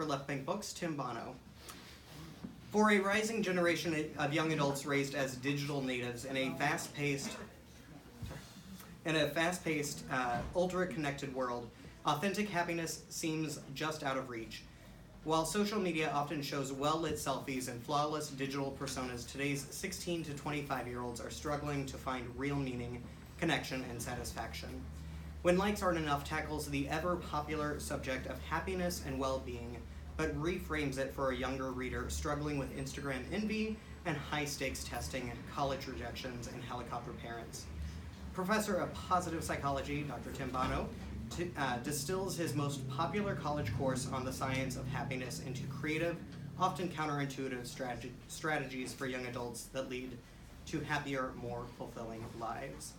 for Left Bank Books, Tim Bono. For a rising generation of young adults raised as digital natives in a fast-paced, ultra-connected world, authentic happiness seems just out of reach. While social media often shows well-lit selfies and flawless digital personas, today's 16 to 25-year-olds are struggling to find real meaning, connection, and satisfaction. When Likes Aren't Enough tackles the ever-popular subject of happiness and well-being, but reframes it for a younger reader struggling with Instagram envy and high-stakes testing, college rejections, and helicopter parents. Professor of Positive Psychology, Dr. Tim Bono, distills his most popular college course on the science of happiness into creative, often counterintuitive strategies for young adults that lead to happier, more fulfilling lives.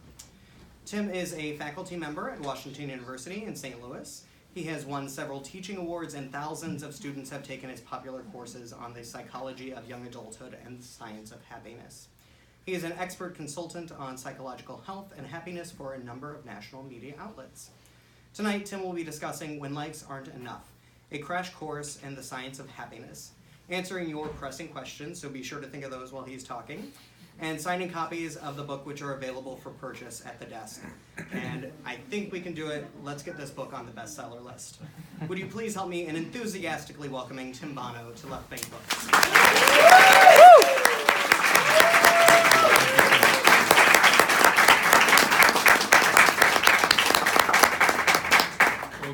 Tim is a faculty member at Washington University in St. Louis. He has won several teaching awards, and thousands of students have taken his popular courses on the psychology of young adulthood and the science of happiness. He is an expert consultant on psychological health and happiness for a number of national media outlets. Tonight, Tim will be discussing When Likes Aren't Enough, a crash course in the science of happiness, answering your pressing questions, so be sure to think of those while he's talking, and signing copies of the book, which are available for purchase at the desk. And I think we can do it. Let's get this book on the bestseller list. Would you please help me in enthusiastically welcoming Tim Bono to Left Bank Books?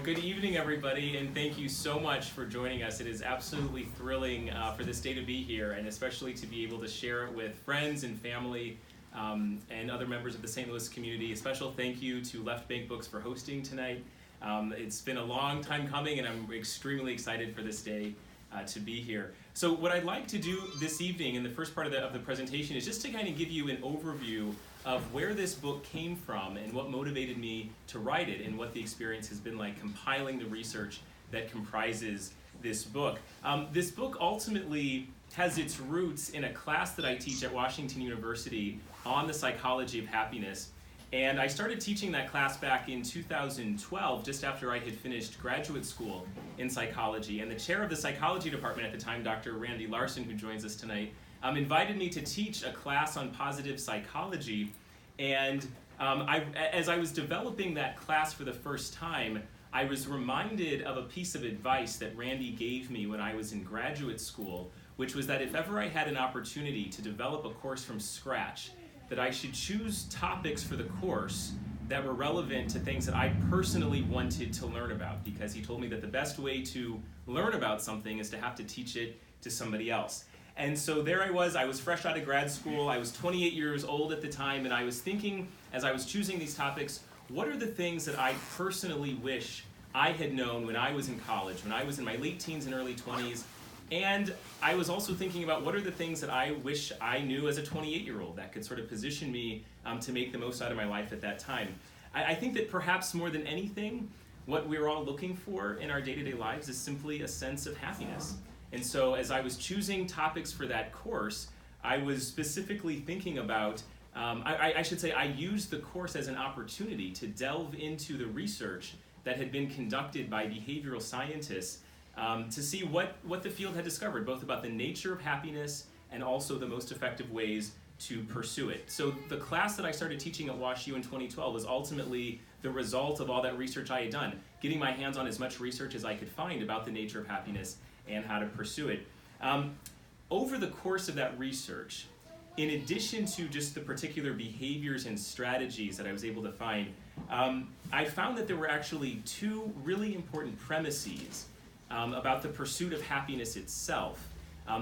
Good evening, everybody, and thank you so much for joining us. It is absolutely thrilling for this day to be here, and especially to be able to share it with friends and family and other members of the St. Louis community. A special thank you to Left Bank Books for hosting tonight. It's been a long time coming, and I'm extremely excited for this day to be here. So what I'd like to do this evening in the first part of the presentation is just to kind of give you an overview of where this book came from and what motivated me to write it and what the experience has been like compiling the research that comprises this book. This book ultimately has its roots in a class that I teach at Washington University on the psychology of happiness. And I started teaching that class back in 2012, just after I had finished graduate school in psychology. And the chair of the psychology department at the time, Dr. Randy Larson, who joins us tonight, invited me to teach a class on positive psychology. And as I was developing that class for the first time, I was reminded of a piece of advice that Randy gave me when I was in graduate school, which was that if ever I had an opportunity to develop a course from scratch, that I should choose topics for the course that were relevant to things that I personally wanted to learn about, because he told me that the best way to learn about something is to have to teach it to somebody else. And so there I was fresh out of grad school, I was 28 years old at the time, and I was thinking, as I was choosing these topics, what are the things that I personally wish I had known when I was in college, when I was in my late teens and early 20s, and I was also thinking about what are the things that I wish I knew as a 28-year-old that could sort of position me to make the most out of my life at that time. I think that perhaps more than anything, what we're all looking for in our day-to-day lives is simply a sense of happiness. And so as I was choosing topics for that course, I was specifically thinking about, I should say I used the course as an opportunity to delve into the research that had been conducted by behavioral scientists to see what the field had discovered, both about the nature of happiness and also the most effective ways to pursue it. So the class that I started teaching at WashU in 2012 was ultimately the result of all that research I had done, getting my hands on as much research as I could find about the nature of happiness and how to pursue it. Over the course of that research, in addition to just the particular behaviors and strategies that I was able to find, I found that there were actually two really important premises about the pursuit of happiness itself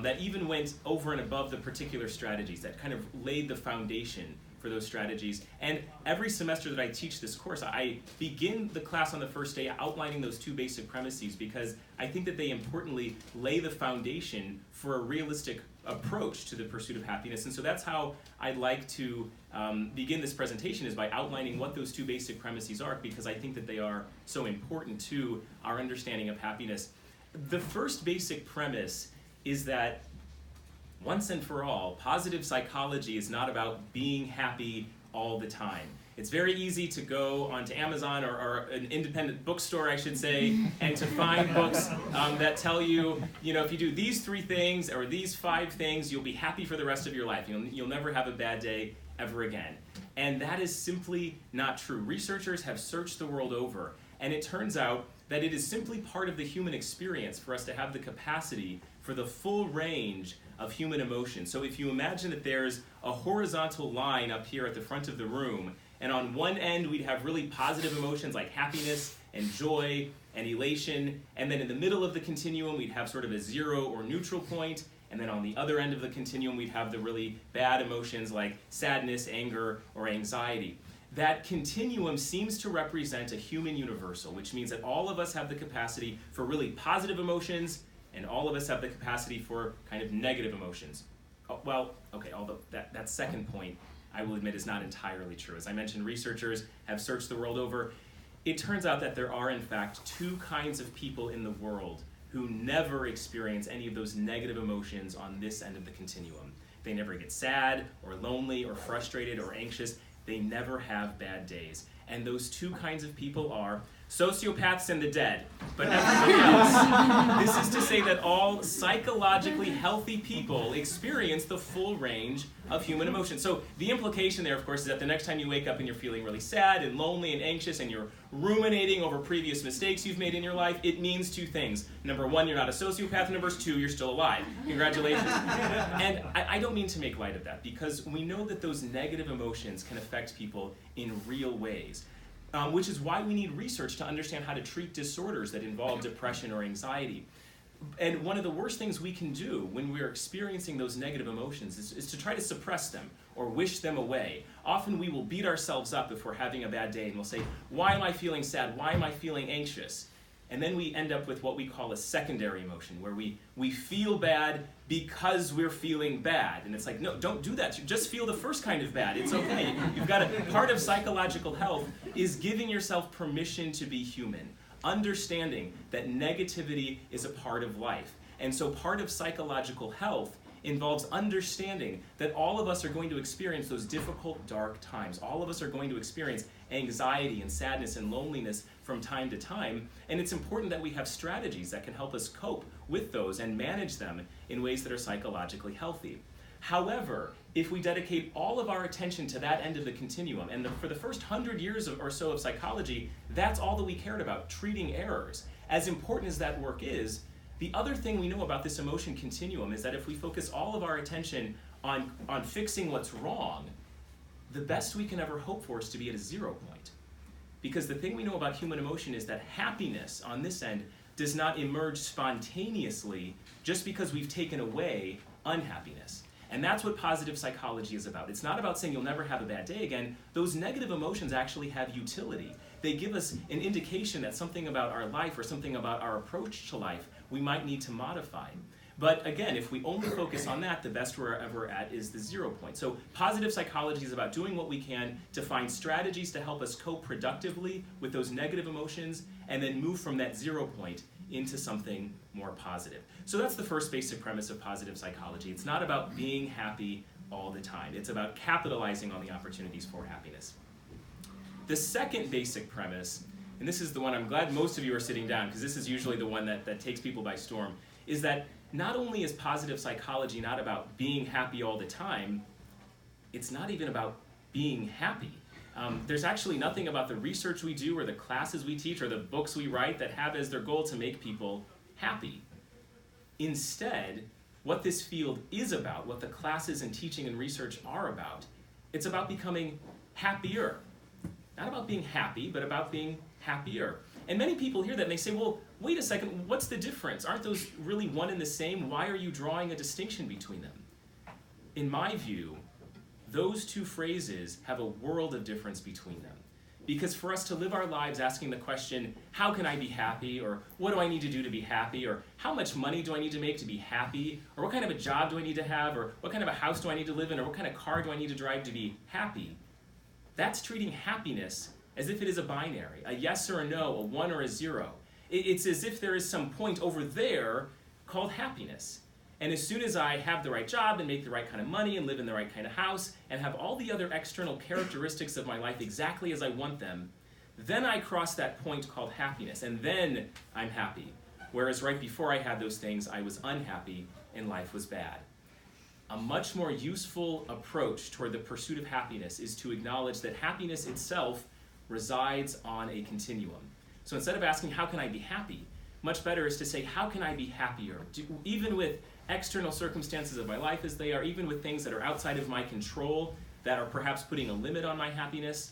that even went over and above the particular strategies, that kind of laid the foundation for those strategies. And every semester that I teach this course, I begin the class on the first day outlining those two basic premises, because I think that they importantly lay the foundation for a realistic approach to the pursuit of happiness. And so that's how I'd like to begin this presentation, is by outlining what those two basic premises are, because I think that they are so important to our understanding of happiness. The first basic premise is that once and for all, positive psychology is not about being happy all the time. It's very easy to go onto Amazon or an independent bookstore, I should say, and to find books that tell you, if you do these 3 things or these 5 things, you'll be happy for the rest of your life. You'll never have a bad day ever again. And that is simply not true. Researchers have searched the world over, and it turns out that it is simply part of the human experience for us to have the capacity for the full range of human emotion. So if you imagine that there's a horizontal line up here at the front of the room, and on one end we'd have really positive emotions like happiness and joy and elation, and then in the middle of the continuum we'd have sort of a 0 or neutral point, and then on the other end of the continuum we'd have the really bad emotions like sadness, anger, or anxiety. That continuum seems to represent a human universal, which means that all of us have the capacity for really positive emotions, and all of us have the capacity for kind of negative emotions. Although that second point, I will admit, is not entirely true. As I mentioned, researchers have searched the world over. It turns out that there are, in fact, 2 kinds of people in the world who never experience any of those negative emotions on this end of the continuum. They never get sad or lonely or frustrated or anxious. They never have bad days. And those 2 kinds of people are sociopaths and the dead, but everybody else. This is to say that all psychologically healthy people experience the full range of human emotion. So the implication there, of course, is that the next time you wake up and you're feeling really sad and lonely and anxious and you're ruminating over previous mistakes you've made in your life, it means 2 things. Number 1, you're not a sociopath. Number 2, you're still alive. Congratulations. And I don't mean to make light of that, because we know that those negative emotions can affect people in real ways. Which is why we need research to understand how to treat disorders that involve depression or anxiety. And one of the worst things we can do when we're experiencing those negative emotions is to try to suppress them or wish them away. Often we will beat ourselves up if we're having a bad day and we'll say, why am I feeling sad? Why am I feeling anxious? And then we end up with what we call a secondary emotion, where we feel bad because we're feeling bad. And it's like, no, don't do that. Just feel the first kind of bad. It's okay. Part of psychological health is giving yourself permission to be human, understanding that negativity is a part of life. And so part of psychological health involves understanding that all of us are going to experience those difficult, dark times. All of us are going to experience anxiety and sadness and loneliness from time to time, and it's important that we have strategies that can help us cope with those and manage them in ways that are psychologically healthy. However, if we dedicate all of our attention to that end of the continuum, and for the first 100 years or so of psychology, that's all that we cared about, treating errors. As important as that work is, the other thing we know about this emotion continuum is that if we focus all of our attention on fixing what's wrong, the best we can ever hope for is to be at a 0 point. Because the thing we know about human emotion is that happiness on this end does not emerge spontaneously just because we've taken away unhappiness. And that's what positive psychology is about. It's not about saying you'll never have a bad day again. Those negative emotions actually have utility. They give us an indication that something about our life or something about our approach to life we might need to modify. But again, if we only focus on that, the best we're ever at is the 0 point. So positive psychology is about doing what we can to find strategies to help us cope productively with those negative emotions and then move from that 0 point into something more positive. So that's the first basic premise of positive psychology. It's not about being happy all the time. It's about capitalizing on the opportunities for happiness. The second basic premise, and this is the one I'm glad most of you are sitting down, because this is usually the one that takes people by storm, is that not only is positive psychology not about being happy all the time, it's not even about being happy. There's actually nothing about the research we do or the classes we teach or the books we write that have as their goal to make people happy. Instead, what this field is about, what the classes and teaching and research are about, it's about becoming happier. Not about being happy, but about being happier. And many people hear that and they say, well, wait a second, what's the difference? Aren't those really one and the same? Why are you drawing a distinction between them? In my view, those 2 phrases have a world of difference between them. Because for us to live our lives asking the question, how can I be happy? Or what do I need to do to be happy? Or how much money do I need to make to be happy? Or what kind of a job do I need to have? Or what kind of a house do I need to live in? Or what kind of car do I need to drive to be happy? That's treating happiness as if it is a binary, a yes or a no, a 1 or a 0. It's as if there is some point over there called happiness. And as soon as I have the right job and make the right kind of money and live in the right kind of house and have all the other external characteristics of my life exactly as I want them, then I cross that point called happiness, and then I'm happy. Whereas right before I had those things, I was unhappy and life was bad. A much more useful approach toward the pursuit of happiness is to acknowledge that happiness itself resides on a continuum. So instead of asking, how can I be happy? Much better is to say, how can I be happier? Even with external circumstances of my life as they are, even with things that are outside of my control, that are perhaps putting a limit on my happiness,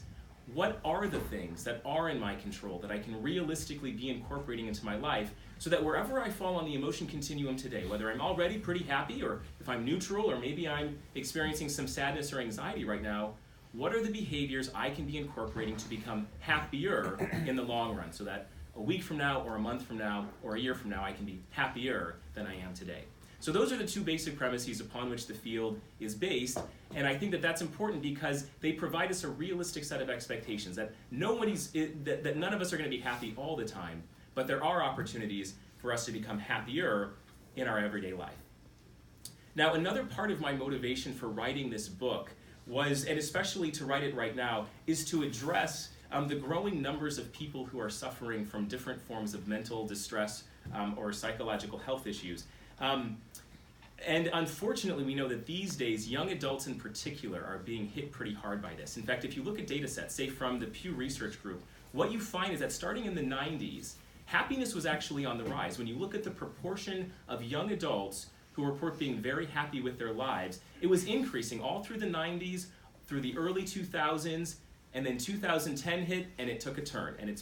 what are the things that are in my control that I can realistically be incorporating into my life so that wherever I fall on the emotion continuum today, whether I'm already pretty happy or if I'm neutral or maybe I'm experiencing some sadness or anxiety right now, what are the behaviors I can be incorporating to become happier in the long run so that a week from now or a month from now or a year from now I can be happier than I am today. So those are the two basic premises upon which the field is based, and I think that that's important because they provide us a realistic set of expectations that that none of us are going to be happy all the time, but there are opportunities for us to become happier in our everyday life. Now, another part of my motivation for writing this book was, and especially to write it right now, is to address the growing numbers of people who are suffering from different forms of mental distress or psychological health issues. And unfortunately, we know that these days, young adults in particular are being hit pretty hard by this. In fact, if you look at data sets, say from the Pew Research Group, what you find is that starting in the 90s, happiness was actually on the rise. When you look at the proportion of young adults who report being very happy with their lives, it was increasing all through the 90s, through the early 2000s, and then 2010 hit, and it took a turn, and it's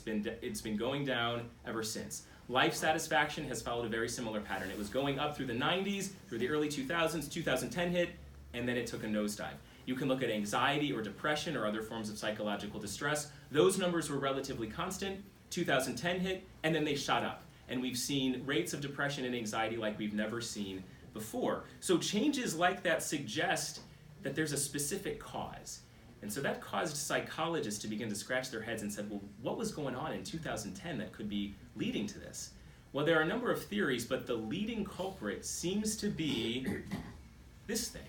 been going down ever since. Life satisfaction has followed a very similar pattern. It was going up through the 90s, through the early 2000s, 2010 hit, and then it took a nosedive. You can look at anxiety or depression or other forms of psychological distress. Those numbers were relatively constant. 2010 hit, and then they shot up. And we've seen rates of depression and anxiety like we've never seen before. So changes like that suggest that there's a specific cause. And so that caused psychologists to begin to scratch their heads and said, well, what was going on in 2010 that could be leading to this? Well, there are a number of theories, but the leading culprit seems to be this thing.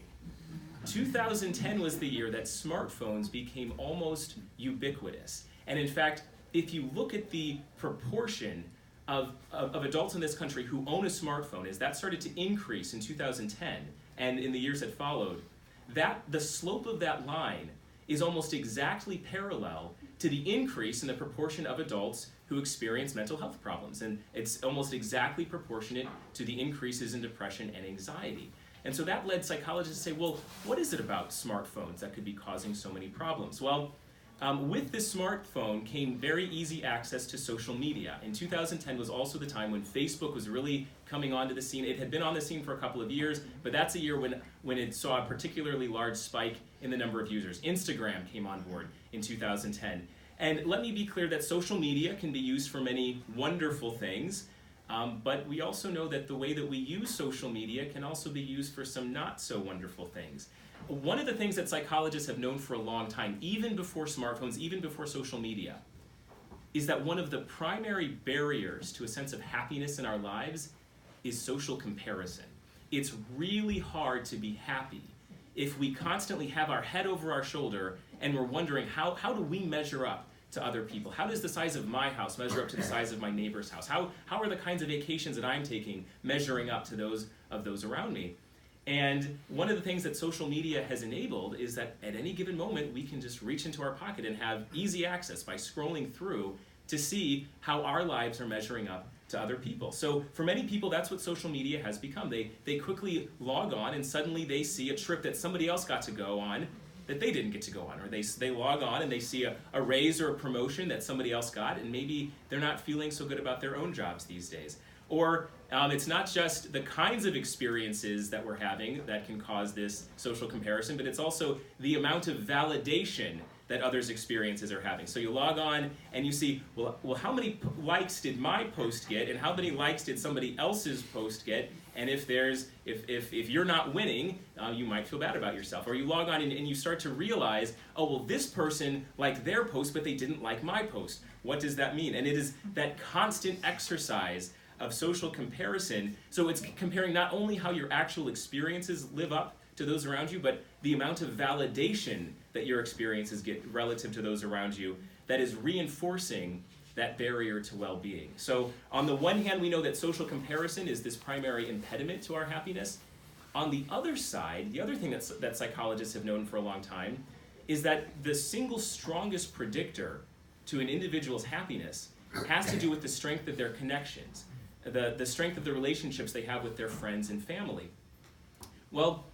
2010 was the year that smartphones became almost ubiquitous. And in fact, if you look at the proportion of adults in this country who own a smartphone, as that started to increase in 2010 and in the years that followed, the slope of that line is almost exactly parallel to the increase in the proportion of adults who experience mental health problems. And it's almost exactly proportionate to the increases in depression and anxiety. And so that led psychologists to say, well, what is it about smartphones that could be causing so many problems? Well, with this smartphone came very easy access to social media. In 2010 was also the time when Facebook was really coming onto the scene. It had been on the scene for a couple of years, but that's a year when it saw a particularly large spike in the number of users. Instagram came on board in 2010. And let me be clear that social media can be used for many wonderful things, but we also know that the way that we use social media can also be used for some not so wonderful things. One of the things that psychologists have known for a long time, even before smartphones, even before social media, is that one of the primary barriers to a sense of happiness in our lives is social comparison. It's really hard to be happy if we constantly have our head over our shoulder and we're wondering how do we measure up to other people? How does the size of my house measure up to the size of my neighbor's house? How are the kinds of vacations that I'm taking measuring up to those of those around me? And one of the things that social media has enabled is that at any given moment, we can just reach into our pocket and have easy access by scrolling through to see how our lives are measuring up to other people. So for many people, that's what social media has become. They quickly log on and suddenly they see a trip that somebody else got to go on that they didn't get to go on. Or they log on and they see a raise or a promotion that somebody else got, and maybe they're not feeling so good about their own jobs these days. Or it's not just the kinds of experiences that we're having that can cause this social comparison, but it's also the amount of validation that others' experiences are having. So you log on and you see, well, how many likes did my post get, and how many likes did somebody else's post get? And if you're not winning, you might feel bad about yourself. Or you log on and you start to realize, oh, well, this person liked their post, but they didn't like my post. What does that mean? And it is that constant exercise of social comparison. So it's comparing not only how your actual experiences live up to those around you, but the amount of validation that your experiences get relative to those around you that is reinforcing that barrier to well-being. So on the one hand, we know that social comparison is this primary impediment to our happiness. On the other side, the other thing that psychologists have known for a long time is that the single strongest predictor to an individual's happiness has to do with the strength of their connections, the strength of the relationships they have with their friends and family. Well,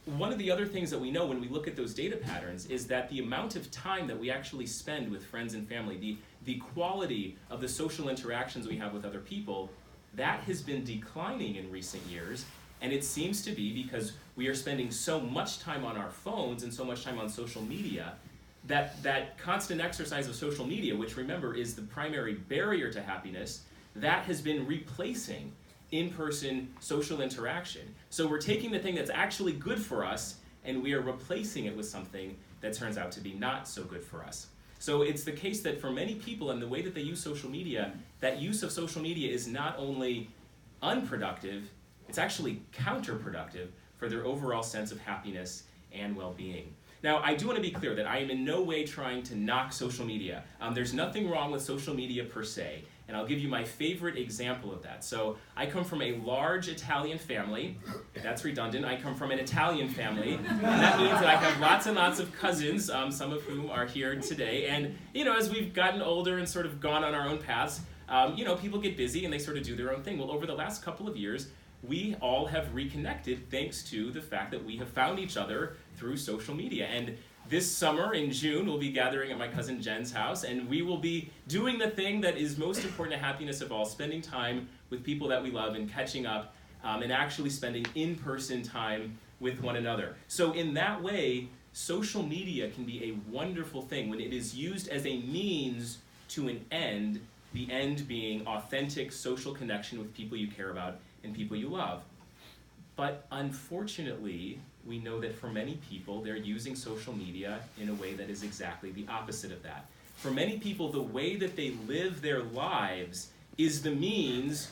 one of the other things that we know when we look at those data patterns is that the amount of time that we actually spend with friends and family, the quality of the social interactions we have with other people, that has been declining in recent years. And it seems to be because we are spending so much time on our phones and so much time on social media that constant exercise of social media, which remember is the primary barrier to happiness, that has been replacing in-person social interaction. So we're taking the thing that's actually good for us and we are replacing it with something that turns out to be not so good for us. So it's the case that for many people and the way that they use social media, that use of social media is not only unproductive, it's actually counterproductive for their overall sense of happiness and well-being. Now, I do want to be clear that I am in no way trying to knock social media. There's nothing wrong with social media per se, and I'll give you my favorite example of that. So I come from a large Italian family. That's redundant. I come from an Italian family, and that means that I have lots and lots of cousins, some of whom are here today. And, as we've gotten older and sort of gone on our own paths, people get busy and they sort of do their own thing. Well, over the last couple of years, we all have reconnected thanks to the fact that we have found each other through social media. And this summer in June, we'll be gathering at my cousin Jen's house, and we will be doing the thing that is most important to happiness of all, spending time with people that we love and catching up and actually spending in-person time with one another. So in that way, social media can be a wonderful thing when it is used as a means to an end, the end being authentic social connection with people you care about and people you love. But unfortunately, we know that for many people, they're using social media in a way that is exactly the opposite of that. For many people, the way that they live their lives is the means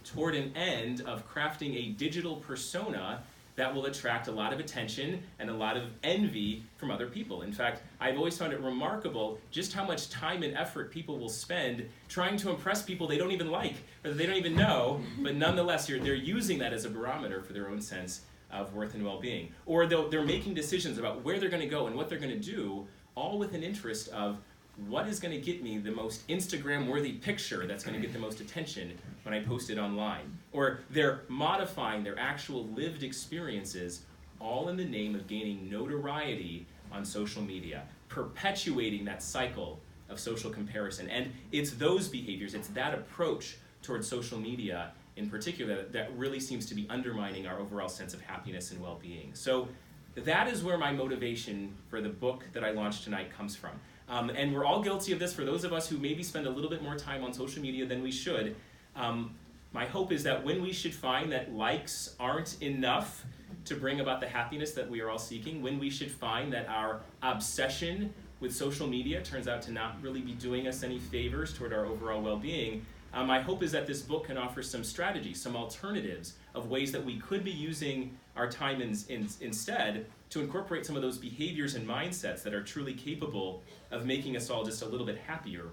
toward an end of crafting a digital persona that will attract a lot of attention and a lot of envy from other people. In fact, I've always found it remarkable just how much time and effort people will spend trying to impress people they don't even like, or that they don't even know, but nonetheless, they're using that as a barometer for their own sense of worth and well-being. Or they're making decisions about where they're going to go and what they're going to do, all with an interest of what is going to get me the most Instagram-worthy picture that's going to get the most attention when I post it online. Or they're modifying their actual lived experiences, all in the name of gaining notoriety on social media, perpetuating that cycle of social comparison. And it's those behaviors, it's that approach towards social media in particular that really seems to be undermining our overall sense of happiness and well-being. So that is where my motivation for the book that I launched tonight comes from. And we're all guilty of this. For those of us who maybe spend a little bit more time on social media than we should, my hope is that when we should find that likes aren't enough to bring about the happiness that we are all seeking, when we should find that our obsession with social media turns out to not really be doing us any favors toward our overall well-being, my hope is that this book can offer some strategies, some alternatives of ways that we could be using our time instead to incorporate some of those behaviors and mindsets that are truly capable of making us all just a little bit happier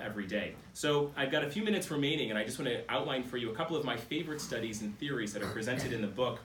every day. So I've got a few minutes remaining, and I just want to outline for you a couple of my favorite studies and theories that are presented in the book.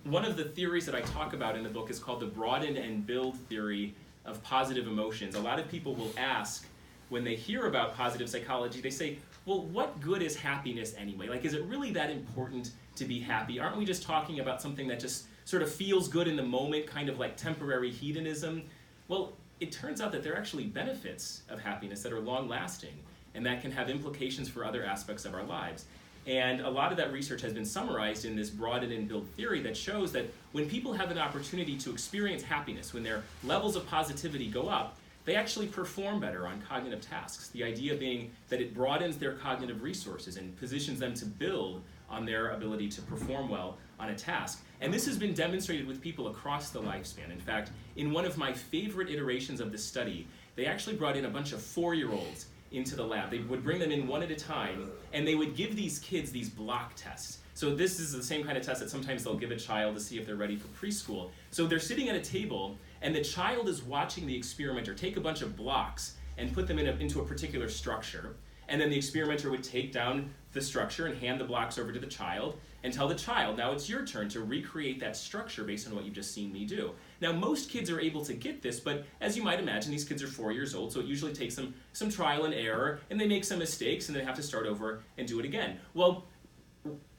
One of the theories that I talk about in the book is called the broaden and build theory of positive emotions. A lot of people will ask, when they hear about positive psychology, they say, well, what good is happiness anyway? Like, is it really that important to be happy? Aren't we just talking about something that just sort of feels good in the moment, kind of like temporary hedonism? Well, it turns out that there are actually benefits of happiness that are long-lasting and that can have implications for other aspects of our lives. And a lot of that research has been summarized in this broaden and build theory that shows that when people have an opportunity to experience happiness, when their levels of positivity go up, they actually perform better on cognitive tasks. The idea being that it broadens their cognitive resources and positions them to build on their ability to perform well on a task. And this has been demonstrated with people across the lifespan. In fact, in one of my favorite iterations of this study, they actually brought in a bunch of 4-year-olds into the lab. They would bring them in one at a time, and they would give these kids these block tests. So this is the same kind of test that sometimes they'll give a child to see if they're ready for preschool. So they're sitting at a table, and the child is watching the experimenter take a bunch of blocks and put them into a particular structure. And then the experimenter would take down the structure and hand the blocks over to the child and tell the child, now it's your turn to recreate that structure based on what you've just seen me do. Now, most kids are able to get this, but as you might imagine, these kids are 4 years old, so it usually takes them some trial and error, and they make some mistakes, and they have to start over and do it again. Well,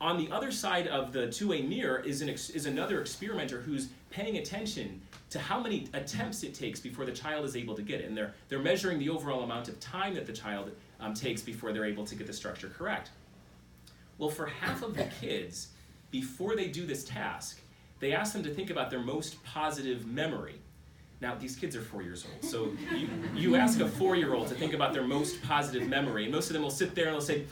on the other side of the two-way mirror is another experimenter who's paying attention to how many attempts it takes before the child is able to get it. And they're measuring the overall amount of time that the child takes before they're able to get the structure correct. Well, for half of the kids, before they do this task, they ask them to think about their most positive memory. Now, these kids are 4 years old, so you ask a 4-year-old to think about their most positive memory, and most of them will sit there and they'll say,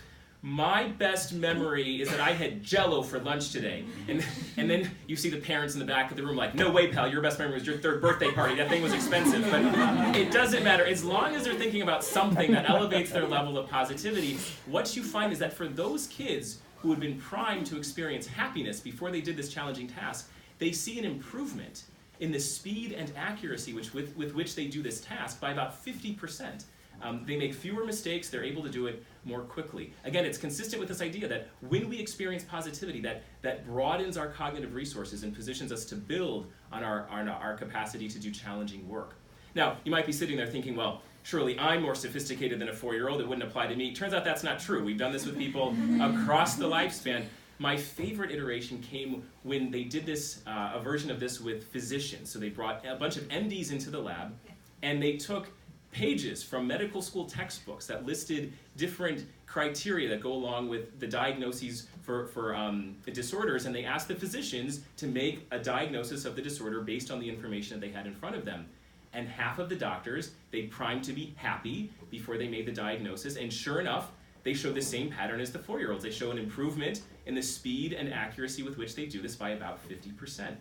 my best memory is that I had Jell-O for lunch today. And then you see the parents in the back of the room like, no way, pal, your best memory was your 3rd birthday party. That thing was expensive. But it doesn't matter. As long as they're thinking about something that elevates their level of positivity, what you find is that for those kids who had been primed to experience happiness before they did this challenging task, they see an improvement in the speed and accuracy with which they do this task by about 50%. They make fewer mistakes, they're able to do it more quickly. Again, it's consistent with this idea that when we experience positivity, that broadens our cognitive resources and positions us to build on our capacity to do challenging work. Now, you might be sitting there thinking, well, surely I'm more sophisticated than a 4-year-old, it wouldn't apply to me. Turns out that's not true. We've done this with people across the lifespan. My favorite iteration came when they did this, a version of this with physicians. So they brought a bunch of MDs into the lab, and they took pages from medical school textbooks that listed different criteria that go along with the diagnoses for disorders, and they asked the physicians to make a diagnosis of the disorder based on the information that they had in front of them. And half of the doctors, they primed to be happy before they made the diagnosis, and sure enough, they show the same pattern as the 4-year-olds. They show an improvement in the speed and accuracy with which they do this by about 50%.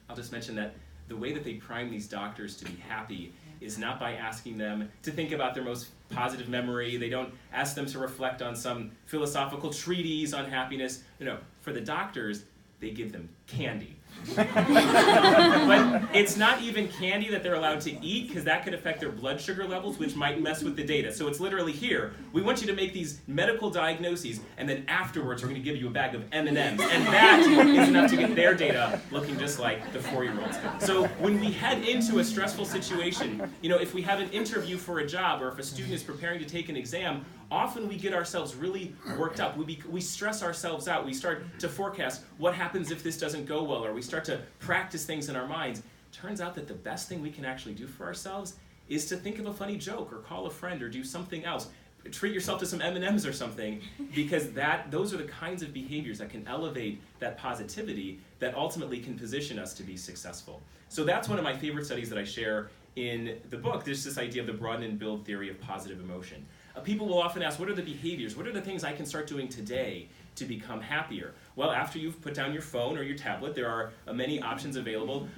I'll just mention that the way that they prime these doctors to be happy is not by asking them to think about their most positive memory. They don't ask them to reflect on some philosophical treatise on happiness. No, for the doctors, they give them candy. But it's not even candy that they're allowed to eat, because that could affect their blood sugar levels, which might mess with the data. So it's literally here. We want you to make these medical diagnoses, and then afterwards we're going to give you a bag of M&Ms. And that is enough to get their data looking just like the 4-year-olds. So when we head into a stressful situation, if we have an interview for a job, or if a student is preparing to take an exam, often we get ourselves really worked up. We stress ourselves out. We start to forecast what happens if this doesn't go well, or we start to practice things in our minds. Turns out that the best thing we can actually do for ourselves is to think of a funny joke, or call a friend, or do something else. Treat yourself to some M&Ms or something, because those are the kinds of behaviors that can elevate that positivity that ultimately can position us to be successful. So that's one of my favorite studies that I share in the book. There's this idea of the broaden and build theory of positive emotion. People will often ask, what are the behaviors? What are the things I can start doing today to become happier? Well, after you've put down your phone or your tablet, there are many options available.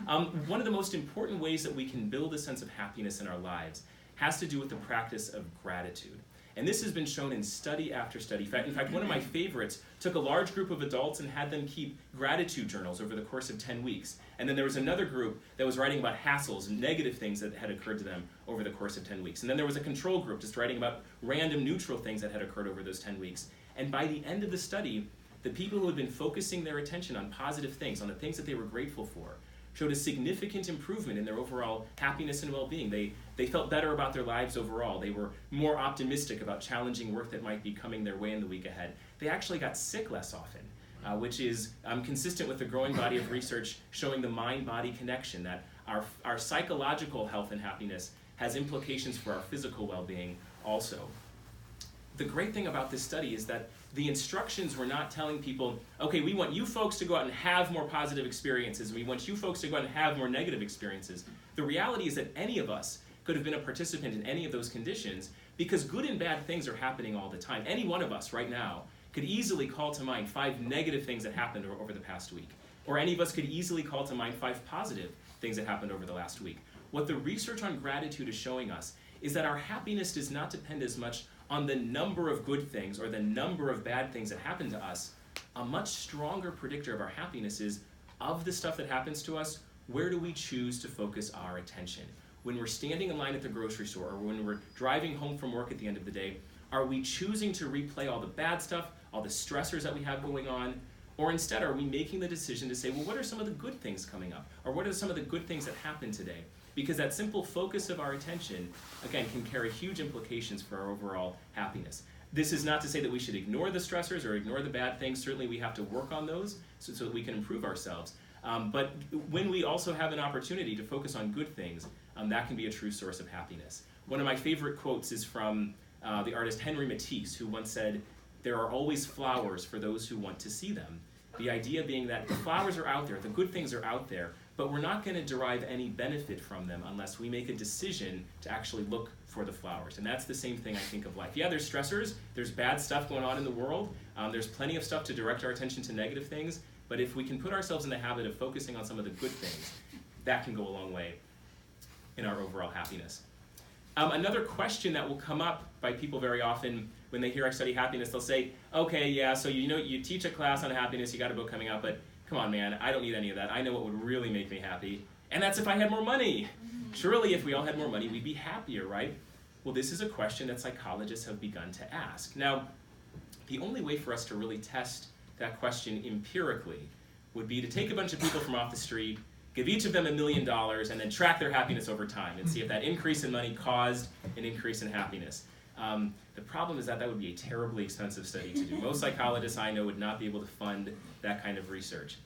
One of the most important ways that we can build a sense of happiness in our lives has to do with the practice of gratitude. And this has been shown in study after study. In fact, one of my favorites took a large group of adults and had them keep gratitude journals over the course of 10 weeks. And then there was another group that was writing about hassles and negative things that had occurred to them over the course of 10 weeks. And then there was a control group just writing about random neutral things that had occurred over those 10 weeks. And by the end of the study, the people who had been focusing their attention on positive things, on the things that they were grateful for, showed a significant improvement in their overall happiness and well-being. They felt better about their lives overall. They were more optimistic about challenging work that might be coming their way in the week ahead. They actually got sick less often, which is consistent with the growing body of research showing the mind-body connection, that our psychological health and happiness has implications for our physical well-being also. The great thing about this study is that the instructions were not telling people, okay, we want you folks to go out and have more positive experiences, and we want you folks to go out and have more negative experiences. The reality is that any of us could have been a participant in any of those conditions, because good and bad things are happening all the time. Any one of us right now could easily call to mind 5 negative things that happened over the past week. Or any of us could easily call to mind 5 positive things that happened over the last week. What the research on gratitude is showing us is that our happiness does not depend as much on the number of good things or the number of bad things that happen to us. A much stronger predictor of our happiness is, of the stuff that happens to us, where do we choose to focus our attention? When we're standing in line at the grocery store, or when we're driving home from work at the end of the day, are we choosing to replay all the bad stuff, all the stressors that we have going on? Or instead, are we making the decision to say, well, what are some of the good things coming up? Or what are some of the good things that happened today? Because that simple focus of our attention, again, can carry huge implications for our overall happiness. This is not to say that we should ignore the stressors or ignore the bad things. Certainly we have to work on those so that we can improve ourselves. But when we also have an opportunity to focus on good things, that can be a true source of happiness. One of my favorite quotes is from the artist Henry Matisse, who once said, "There are always flowers for those who want to see them." The idea being that the flowers are out there, the good things are out there, but we're not going to derive any benefit from them unless we make a decision to actually look for the flowers. And that's the same thing I think of life. Yeah, there's stressors, there's bad stuff going on in the world, there's plenty of stuff to direct our attention to negative things, but if we can put ourselves in the habit of focusing on some of the good things, that can go a long way in our overall happiness. Another question that will come up by people very often when they hear I study happiness, they'll say, okay, yeah, so you teach a class on happiness, you got a book coming out, but come on, man, I don't need any of that. I know what would really make me happy, and that's if I had more money. Surely if we all had more money, we'd be happier, right? Well, this is a question that psychologists have begun to ask. Now, the only way for us to really test that question empirically would be to take a bunch of people from off the street, give each of them $1 million, and then track their happiness over time and see if that increase in money caused an increase in happiness. The problem is that would be a terribly expensive study to do. Most psychologists I know would not be able to fund that kind of research.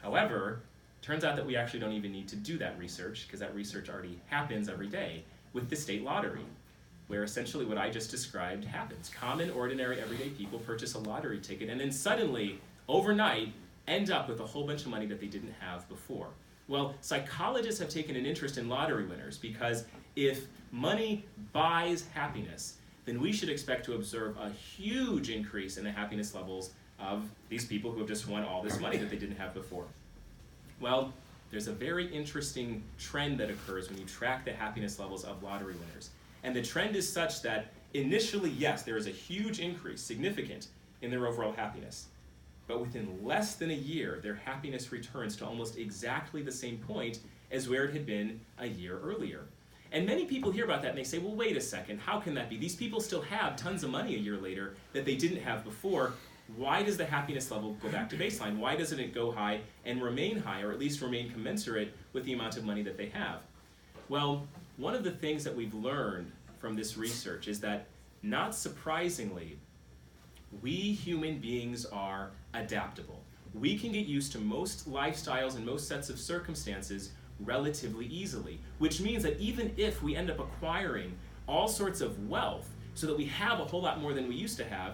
However, it turns out that we actually don't even need to do that research, because that research already happens every day with the state lottery, where essentially what I just described happens. Common, ordinary, everyday people purchase a lottery ticket and then suddenly, overnight, end up with a whole bunch of money that they didn't have before. Well, psychologists have taken an interest in lottery winners because if money buys happiness, then we should expect to observe a huge increase in the happiness levels of these people who have just won all this money that they didn't have before. Well, there's a very interesting trend that occurs when you track the happiness levels of lottery winners. And the trend is such that initially, yes, there is a huge increase, significant, in their overall happiness. But within less than a year, their happiness returns to almost exactly the same point as where it had been a year earlier. And many people hear about that and they say, well, wait a second, how can that be? These people still have tons of money a year later that they didn't have before. Why does the happiness level go back to baseline? Why doesn't it go high and remain high, or at least remain commensurate with the amount of money that they have? Well, one of the things that we've learned from this research is that, not surprisingly, we human beings are adaptable. We can get used to most lifestyles and most sets of circumstances relatively easily, which means that even if we end up acquiring all sorts of wealth so that we have a whole lot more than we used to have,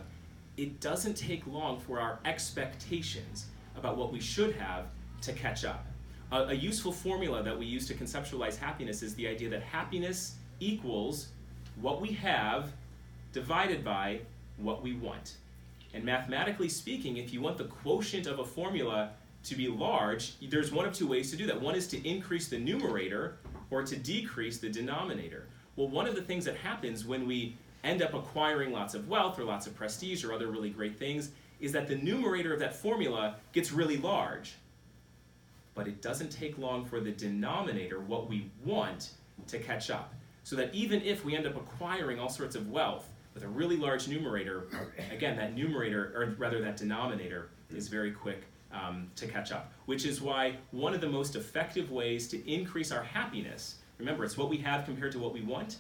it doesn't take long for our expectations about what we should have to catch up. A useful formula that we use to conceptualize happiness is the idea that happiness equals what we have divided by what we want. And mathematically speaking, if you want the quotient of a formula to be large, there's one of two ways to do that. One is to increase the numerator or to decrease the denominator. Well, one of the things that happens when we end up acquiring lots of wealth or lots of prestige or other really great things is that the numerator of that formula gets really large. But it doesn't take long for the denominator, what we want, to catch up. So that even if we end up acquiring all sorts of wealth with a really large numerator, again, that numerator, or rather that denominator, is very quick to catch up. Which is why one of the most effective ways to increase our happiness, remember, it's what we have compared to what we want,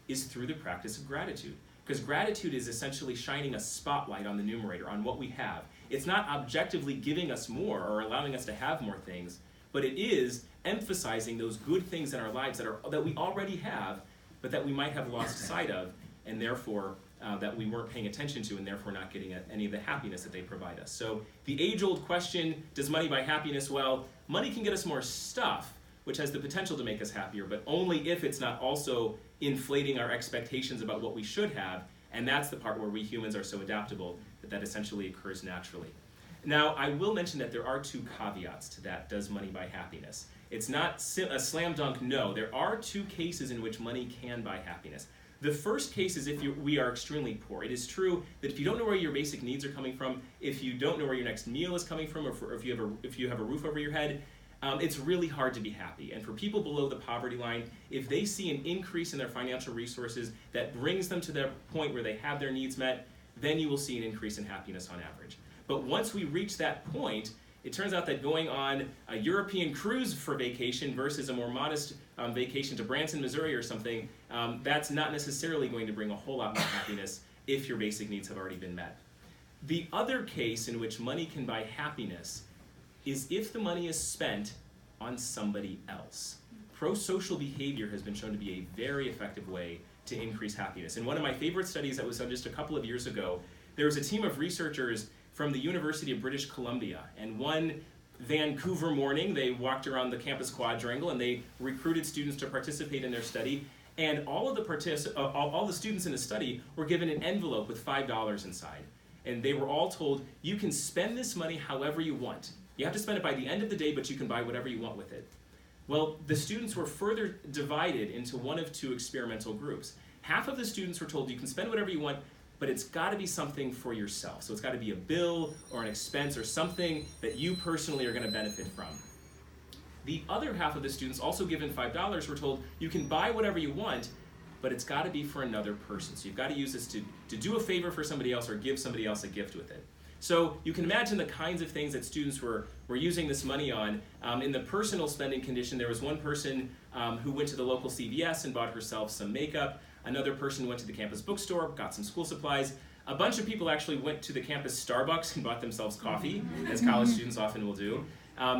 is through the practice of gratitude. Because gratitude is essentially shining a spotlight on the numerator, on what we have. It's not objectively giving us more or allowing us to have more things, but it is emphasizing those good things in our lives that we already have, but that we might have lost sight of, and therefore that we weren't paying attention to, and therefore not getting any of the happiness that they provide us. So the age-old question, does money buy happiness? Well, money can get us more stuff, which has the potential to make us happier, but only if it's not also inflating our expectations about what we should have, and that's the part where we humans are so adaptable that essentially occurs naturally. Now, I will mention that there are two caveats to that, does money buy happiness? It's not a slam dunk no. There are two cases in which money can buy happiness. The first case is if we are extremely poor. It is true that if you don't know where your basic needs are coming from, if you don't know where your next meal is coming from, or if you have a roof over your head, it's really hard to be happy. And for people below the poverty line, if they see an increase in their financial resources that brings them to the point where they have their needs met, then you will see an increase in happiness on average. But once we reach that point, it turns out that going on a European cruise for vacation versus a more modest vacation to Branson, Missouri or something, that's not necessarily going to bring a whole lot more happiness if your basic needs have already been met. The other case in which money can buy happiness is if the money is spent on somebody else. Pro-social behavior has been shown to be a very effective way to increase happiness. In one of my favorite studies that was done just a couple of years ago, there was a team of researchers from the University of British Columbia, and one Vancouver morning they walked around the campus quadrangle and they recruited students to participate in their study, and all the students in the study were given an envelope with $5 inside, and they were all told, you can spend this money however you want. You have to spend it by the end of the day, but you can buy whatever you want with it. Well, the students were further divided into one of two experimental groups. Half of the students were told you can spend whatever you want, but it's got to be something for yourself. So it's got to be a bill or an expense or something that you personally are going to benefit from. The other half of the students, also given $5, were told you can buy whatever you want, but it's got to be for another person. So you've got to use this to do a favor for somebody else or give somebody else a gift with it. So you can imagine the kinds of things that students were using this money on. In the personal spending condition, there was one person who went to the local CVS and bought herself some makeup. Another person went to the campus bookstore, got some school supplies. A bunch of people actually went to the campus Starbucks and bought themselves coffee, as college students often will do.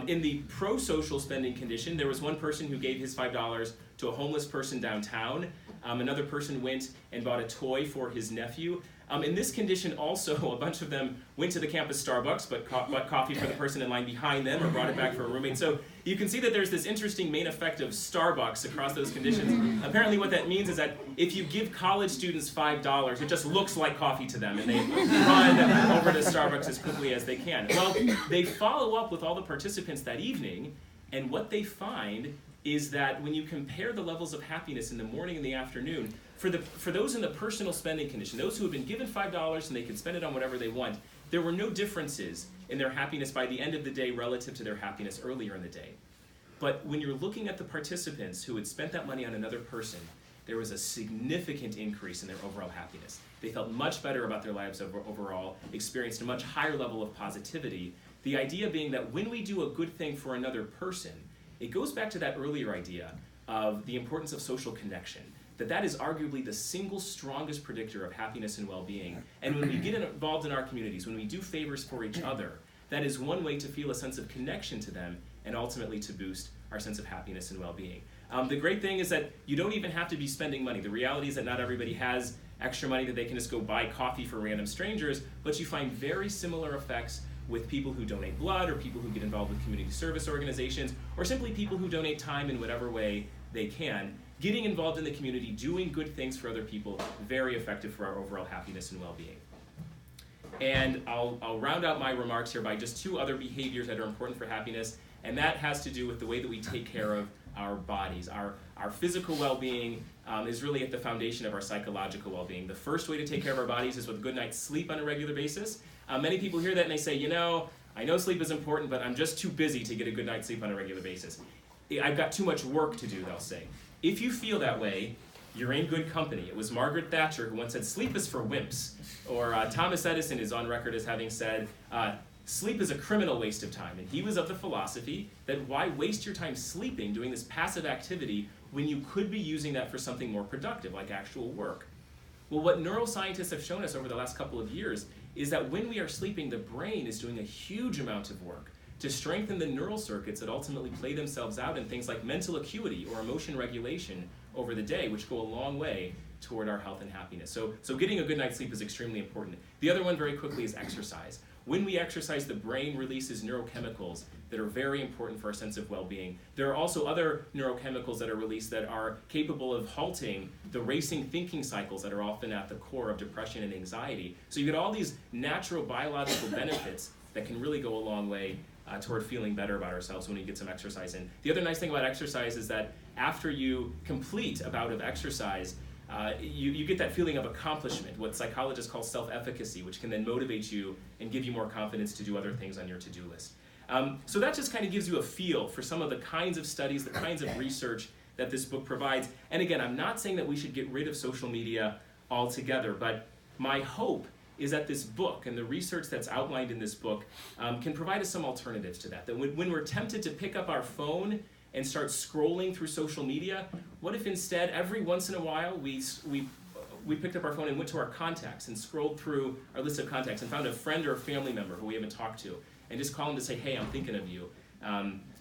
In the pro-social spending condition, there was one person who gave his $5 to a homeless person downtown. Another person went and bought a toy for his nephew. In this condition also, a bunch of them went to the campus Starbucks, but bought coffee for the person in line behind them or brought it back for a roommate. So you can see that there's this interesting main effect of Starbucks across those conditions. Apparently what that means is that if you give college students $5, it just looks like coffee to them, and they run over to Starbucks as quickly as they can. Well, they follow up with all the participants that evening, and what they find is that when you compare the levels of happiness in the morning and the afternoon, for those in the personal spending condition, those who have been given $5 and they can spend it on whatever they want, there were no differences in their happiness by the end of the day relative to their happiness earlier in the day. But when you're looking at the participants who had spent that money on another person, there was a significant increase in their overall happiness. They felt much better about their lives overall, experienced a much higher level of positivity. The idea being that when we do a good thing for another person, it goes back to that earlier idea of the importance of social connection, that is arguably the single strongest predictor of happiness and well-being. And when we get involved in our communities, when we do favors for each other, that is one way to feel a sense of connection to them and ultimately to boost our sense of happiness and well-being. The great thing is that you don't even have to be spending money. The reality is that not everybody has extra money that they can just go buy coffee for random strangers, but you find very similar effects with people who donate blood or people who get involved with community service organizations or simply people who donate time in whatever way they can. Getting involved in the community, doing good things for other people, very effective for our overall happiness and well-being. And I'll round out my remarks here by just two other behaviors that are important for happiness, and that has to do with the way that we take care of our bodies. Our physical well-being is really at the foundation of our psychological well-being. The first way to take care of our bodies is with a good night's sleep on a regular basis. Many people hear that and they say, I know sleep is important, but I'm just too busy to get a good night's sleep on a regular basis. I've got too much work to do, they'll say. If you feel that way, you're in good company. It was Margaret Thatcher who once said, sleep is for wimps. Or Thomas Edison is on record as having said, sleep is a criminal waste of time. And he was of the philosophy that why waste your time sleeping, doing this passive activity, when you could be using that for something more productive, like actual work. Well, what neuroscientists have shown us over the last couple of years is that when we are sleeping, the brain is doing a huge amount of work to strengthen the neural circuits that ultimately play themselves out in things like mental acuity or emotion regulation over the day, which go a long way toward our health and happiness. So getting a good night's sleep is extremely important. The other one, very quickly, is exercise. When we exercise, the brain releases neurochemicals that are very important for our sense of well-being. There are also other neurochemicals that are released that are capable of halting the racing thinking cycles that are often at the core of depression and anxiety. So you get all these natural biological benefits that can really go a long way toward feeling better about ourselves when we get some exercise in. The other nice thing about exercise is that after you complete a bout of exercise, you get that feeling of accomplishment, what psychologists call self-efficacy, which can then motivate you and give you more confidence to do other things on your to-do list. So that just kind of gives you a feel for some of the kinds of studies, the kinds of research that this book provides. And again, I'm not saying that we should get rid of social media altogether, but my hope is that this book and the research that's outlined in this book can provide us some alternatives to that. That when we're tempted to pick up our phone and start scrolling through social media, what if instead every once in a while we picked up our phone and went to our contacts and scrolled through our list of contacts and found a friend or a family member who we haven't talked to and just call them to say, hey, I'm thinking of you.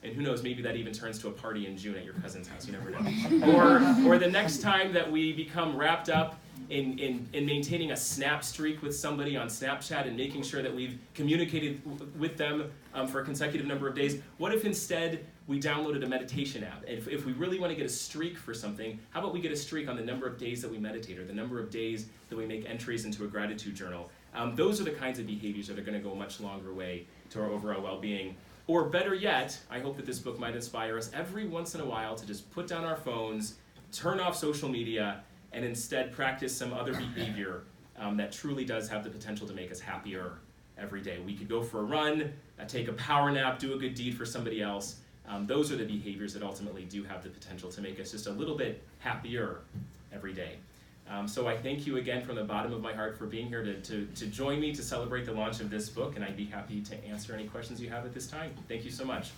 And who knows, maybe that even turns to a party in June at your cousin's house, you never know. Or the next time that we become wrapped up in maintaining a snap streak with somebody on Snapchat and making sure that we've communicated with them for a consecutive number of days, what if instead we downloaded a meditation app? If we really want to get a streak for something, how about we get a streak on the number of days that we meditate or the number of days that we make entries into a gratitude journal? Those are the kinds of behaviors that are going to go a much longer way to our overall well-being. Or better yet, I hope that this book might inspire us every once in a while to just put down our phones, turn off social media, and instead practice some other behavior that truly does have the potential to make us happier every day. We could go for a run, take a power nap, do a good deed for somebody else. Those are the behaviors that ultimately do have the potential to make us just a little bit happier every day. So I thank you again from the bottom of my heart for being here to join me to celebrate the launch of this book, and I'd be happy to answer any questions you have at this time. Thank you so much.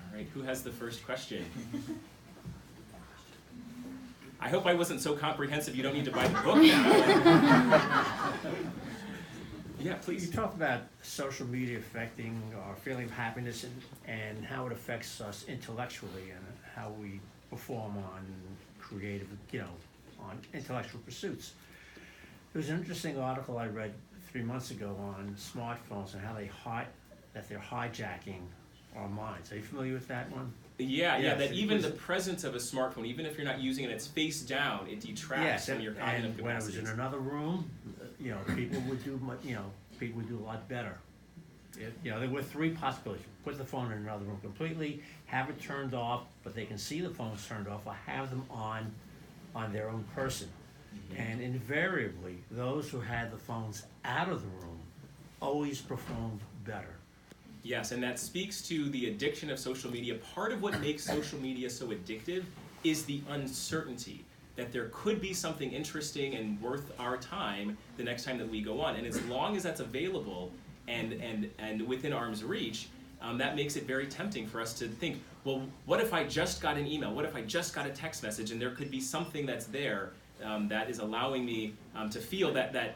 All right, who has the first question? I hope I wasn't so comprehensive you don't need to buy the book now. Yeah, please. You talked about social media affecting our feeling of happiness and how it affects us intellectually and how we perform on creative, on intellectual pursuits. There was an interesting article I read 3 months ago on smartphones and how they're hijacking our minds. Are you familiar with that one? Yeah, that even the presence of a smartphone, even if you're not using it, it's face down, it detracts from your cognitive capacities. When it was in another room, people would do a lot better. There were 3 possibilities: put the phone in another room completely, have it turned off, but they can see the phones turned off, or have them on their own person. Mm-hmm. And invariably, those who had the phones out of the room always performed better. Yes, and that speaks to the addiction of social media. Part of what makes social media so addictive is the uncertainty that there could be something interesting and worth our time the next time that we go on. And as long as that's available and within arm's reach, that makes it very tempting for us to think, well, what if I just got an email? What if I just got a text message? And there could be something that's there that is allowing me to feel that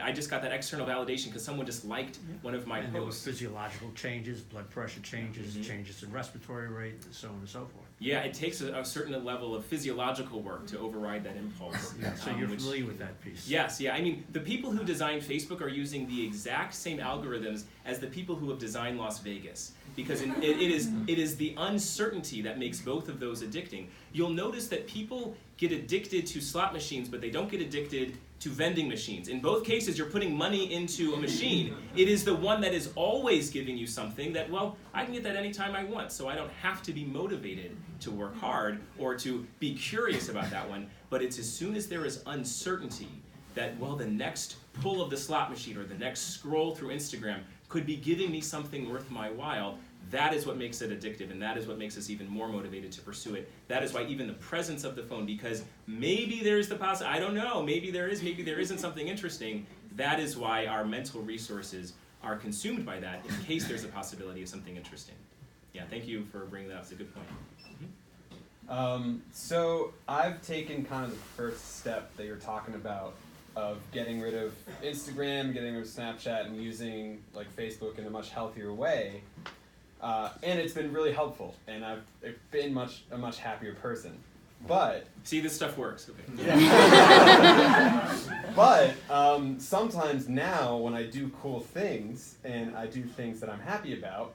I just got that external validation because someone just liked one of my posts. There were physiological changes, blood pressure changes, changes in respiratory rate, and so on and so forth. Yeah, it takes a certain level of physiological work to override that impulse. Yeah, so you're familiar with that piece. Yes, yeah. I mean, the people who designed Facebook are using the exact same algorithms as the people who have designed Las Vegas. Because it is the uncertainty that makes both of those addicting. You'll notice that people get addicted to slot machines, but they don't get addicted to vending machines. In both cases, you're putting money into a machine. It is the one that is always giving you something that, well, I can get that anytime I want, so I don't have to be motivated to work hard or to be curious about that one. But it's as soon as there is uncertainty that, well, the next pull of the slot machine or the next scroll through Instagram could be giving me something worth my while. That is what makes it addictive, and that is what makes us even more motivated to pursue it. That is why even the presence of the phone, because maybe there's the possibility, I don't know, maybe there is, maybe there isn't something interesting. That is why our mental resources are consumed by that in case there's a possibility of something interesting. Yeah, thank you for bringing that up. It's a good point. So I've taken kind of the first step that you're talking about of getting rid of Instagram, getting rid of Snapchat, and using like Facebook in a much healthier way. And it's been really helpful, and I've been a much happier person. But see, this stuff works. Okay. Yeah. But sometimes now, when I do cool things and I do things that I'm happy about,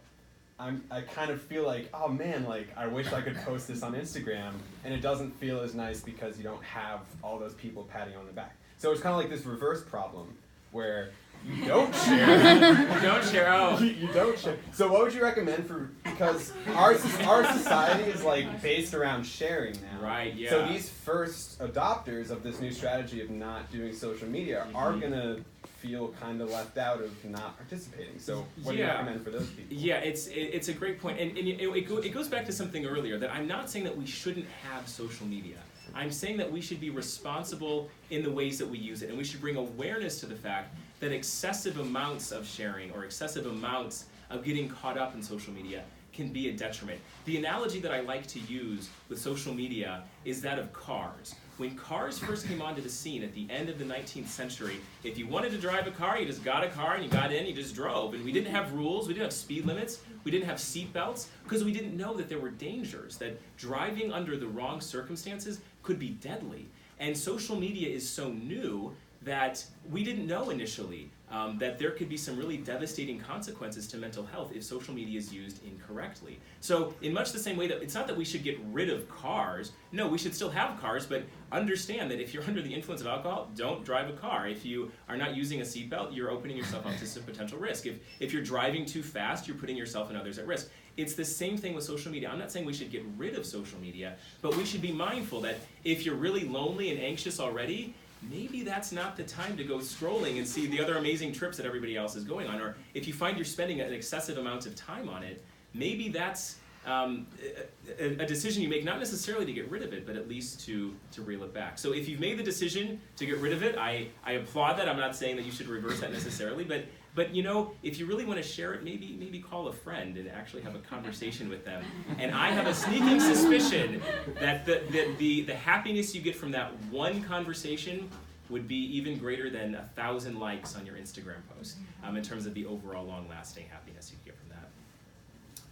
I kind of feel like, oh man, like I wish I could post this on Instagram, and it doesn't feel as nice because you don't have all those people patting you on the back. So it's kind of like this reverse problem where You don't share. Don't share. Oh. You don't share. So what would you recommend because our society is like based around sharing now. Right, yeah. So these first adopters of this new strategy of not doing social media are gonna feel kind of left out of not participating. So what do you recommend for those people? Yeah, it's a great point. And it goes back to something earlier, that I'm not saying that we shouldn't have social media. I'm saying that we should be responsible in the ways that we use it, and we should bring awareness to the fact that excessive amounts of sharing or excessive amounts of getting caught up in social media can be a detriment. The analogy that I like to use with social media is that of cars. When cars first came onto the scene at the end of the 19th century, if you wanted to drive a car, you just got a car and you got in, you just drove. And we didn't have rules, we didn't have speed limits, we didn't have seat belts, because we didn't know that there were dangers, that driving under the wrong circumstances could be deadly. And social media is so new that we didn't know initially that there could be some really devastating consequences to mental health if social media is used incorrectly. So in much the same way that it's not that we should get rid of cars, no, we should still have cars, but understand that if you're under the influence of alcohol, don't drive a car. If you are not using a seatbelt, you're opening yourself up to some potential risk. If you're driving too fast, you're putting yourself and others at risk. It's the same thing with social media. I'm not saying we should get rid of social media, but we should be mindful that if you're really lonely and anxious already, maybe that's not the time to go scrolling and see the other amazing trips that everybody else is going on. Or if you find you're spending an excessive amount of time on it, maybe that's a decision you make, not necessarily to get rid of it, but at least to reel it back. So if you've made the decision to get rid of it, I applaud that. I'm not saying that you should reverse that necessarily, but you know, if you really want to share it, maybe call a friend and actually have a conversation with them. And I have a sneaking suspicion that the happiness you get from that one conversation would be even greater than 1,000 likes on your Instagram post, in terms of the overall long-lasting happiness you get from that.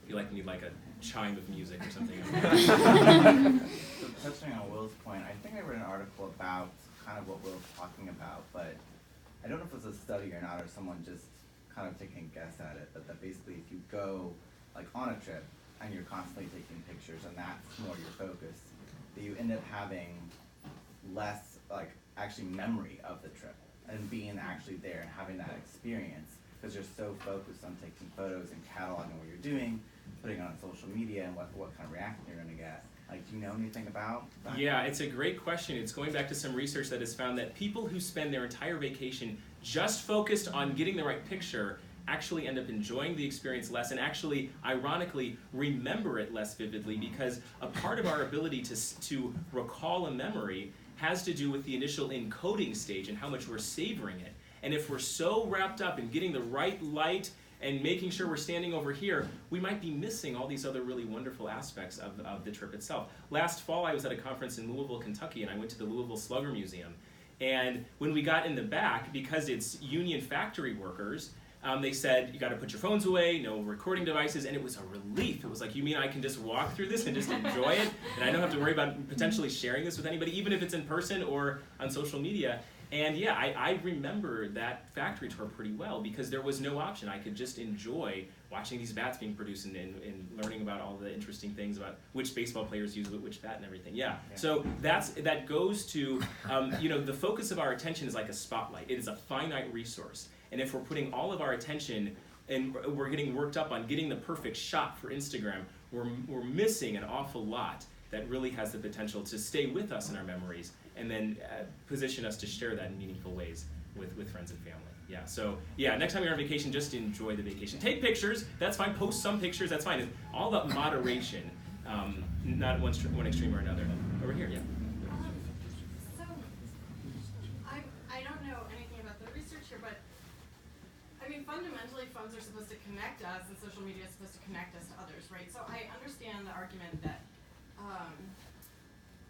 You need like a chime of music or something. So touching on Will's point, I think I read an article about kind of what Will's talking about, but I don't know if it was a study or not, or someone just kind of taking a guess at it, but that basically if you go like on a trip and you're constantly taking pictures and that's more your focus, that you end up having less like actually memory of the trip and being actually there and having that experience because you're so focused on taking photos and cataloging what you're doing, putting it on social media and what kind of reaction you're going to get. Like, do you know anything about that? Yeah, it's a great question. It's going back to some research that has found that people who spend their entire vacation just focused on getting the right picture actually end up enjoying the experience less and actually, ironically, remember it less vividly, because a part of our ability to recall a memory has to do with the initial encoding stage and how much we're savoring it. And if we're so wrapped up in getting the right light and making sure we're standing over here, we might be missing all these other really wonderful aspects of the trip itself. Last fall, I was at a conference in Louisville, Kentucky, and I went to the Louisville Slugger Museum. And when we got in the back, because it's union factory workers, they said, you got to put your phones away, no recording devices, and it was a relief. It was like, you mean I can just walk through this and just enjoy it, and I don't have to worry about potentially sharing this with anybody, even if it's in person or on social media. And yeah, I remember that factory tour pretty well because there was no option. I could just enjoy watching these bats being produced and learning about all the interesting things about which baseball players use which bat and everything. Yeah. So that goes to, the focus of our attention is like a spotlight. It is a finite resource. And if we're putting all of our attention and we're getting worked up on getting the perfect shot for Instagram, we're missing an awful lot that really has the potential to stay with us in our memories and then position us to share that in meaningful ways with friends and family. Yeah, so yeah, next time you're on vacation, just enjoy the vacation. Take pictures, that's fine. Post some pictures, that's fine. It's all about moderation, not one extreme or another. Over here, yeah. So, I don't know anything about the research here, but I mean, fundamentally, phones are supposed to connect us, and social media is supposed to connect us to others, right? So I understand the argument that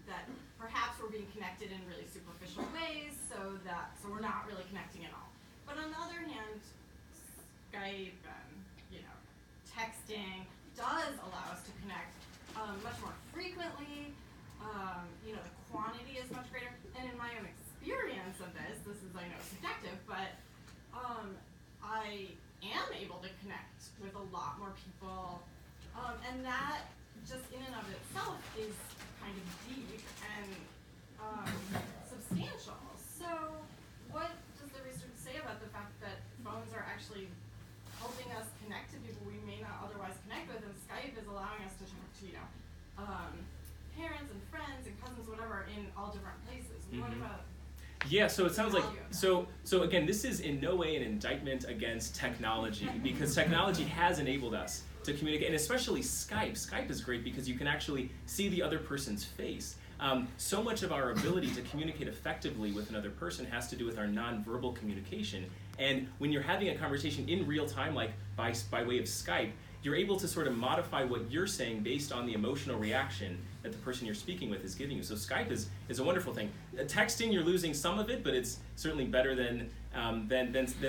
that perhaps we're being connected in really superficial ways, so we're not really connecting at all. But on the other hand, Skype and texting does allow us to connect much more frequently. The quantity is much greater. And in my own experience of this is I know subjective, but I am able to connect with a lot more people, and that just in and of itself is kind of deep and substantial. So what does the research say about the fact that What Mhm. about Yeah, so it sounds like value of that? so again, this is in no way an indictment against technology, because technology has enabled us to communicate, and especially Skype. Skype is great because you can actually see the other person's face. So much of our ability to communicate effectively with another person has to do with our nonverbal communication. And when you're having a conversation in real time, like by way of Skype, you're able to sort of modify what you're saying based on the emotional reaction that the person you're speaking with is giving you. So Skype is a wonderful thing. Texting, you're losing some of it, but it's certainly better than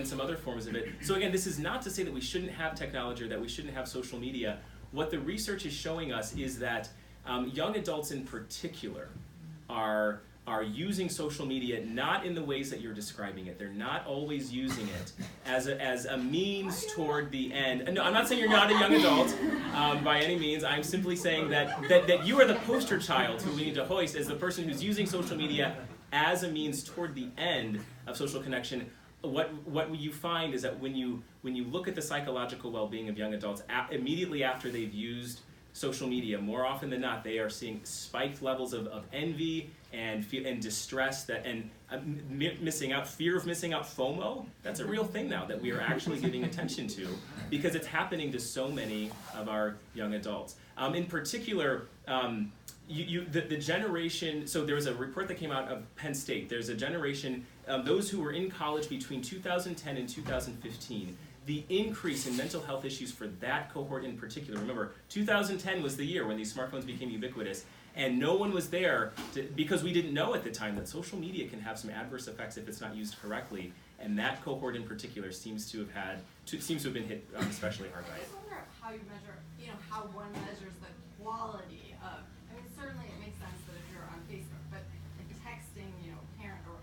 some other forms of it. So again, this is not to say that we shouldn't have technology or that we shouldn't have social media. What the research is showing us is that young adults in particular are using social media not in the ways that you're describing it. They're not always using it as a means toward the end. No, I'm not saying you're not a young adult by any means. I'm simply saying that you are the poster child who we need to hoist as the person who's using social media as a means toward the end of social connection. What you find is that when you look at the psychological well-being of young adults immediately after they've used social media, more often than not, they are seeing spiked levels of envy and distress missing out, fear of missing out, FOMO. That's a real thing now that we are actually giving attention to, because it's happening to so many of our young adults. In particular, the generation. So there was a report that came out of Penn State. There's a generation, those who were in college between 2010 and 2015. The increase in mental health issues for that cohort in particular. Remember, 2010 was the year when these smartphones became ubiquitous, and no one was there because we didn't know at the time that social media can have some adverse effects if it's not used correctly. And that cohort in particular seems to have been hit especially hard by I it. just wonder how you measure, how one measures the quality of, certainly it makes sense that if you're on Facebook, but like texting, parent, or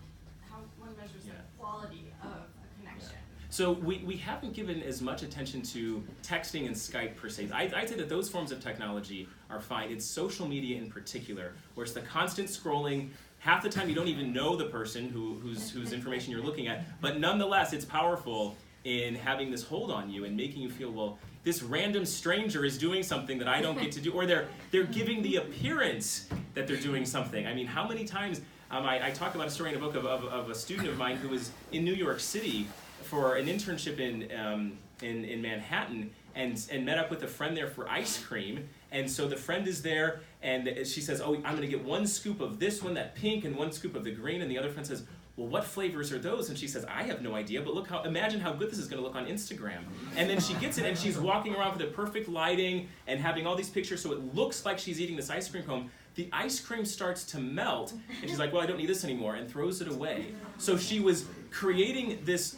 how one measures Yeah. the quality of a connection. So we haven't given as much attention to texting and Skype per se. I'd say that those forms of technology are fine. It's social media in particular, where it's the constant scrolling. Half the time you don't even know the person whose information you're looking at, but nonetheless it's powerful in having this hold on you and making you feel, well, this random stranger is doing something that I don't get to do, or they're giving the appearance that they're doing something. I mean, how many times, I talk about a story in a book of a student of mine who was in New York City for an internship in Manhattan, and met up with a friend there for ice cream. And so the friend is there, and she says, "Oh, I'm going to get one scoop of this one, that pink, and one scoop of the green." And the other friend says, "Well, what flavors are those?" And she says, "I have no idea, but imagine how good this is going to look on Instagram." And then she gets it, and she's walking around with the perfect lighting and having all these pictures, so it looks like she's eating this ice cream cone. The ice cream starts to melt, and she's like, "Well, I don't need this anymore," and throws it away. So she was creating this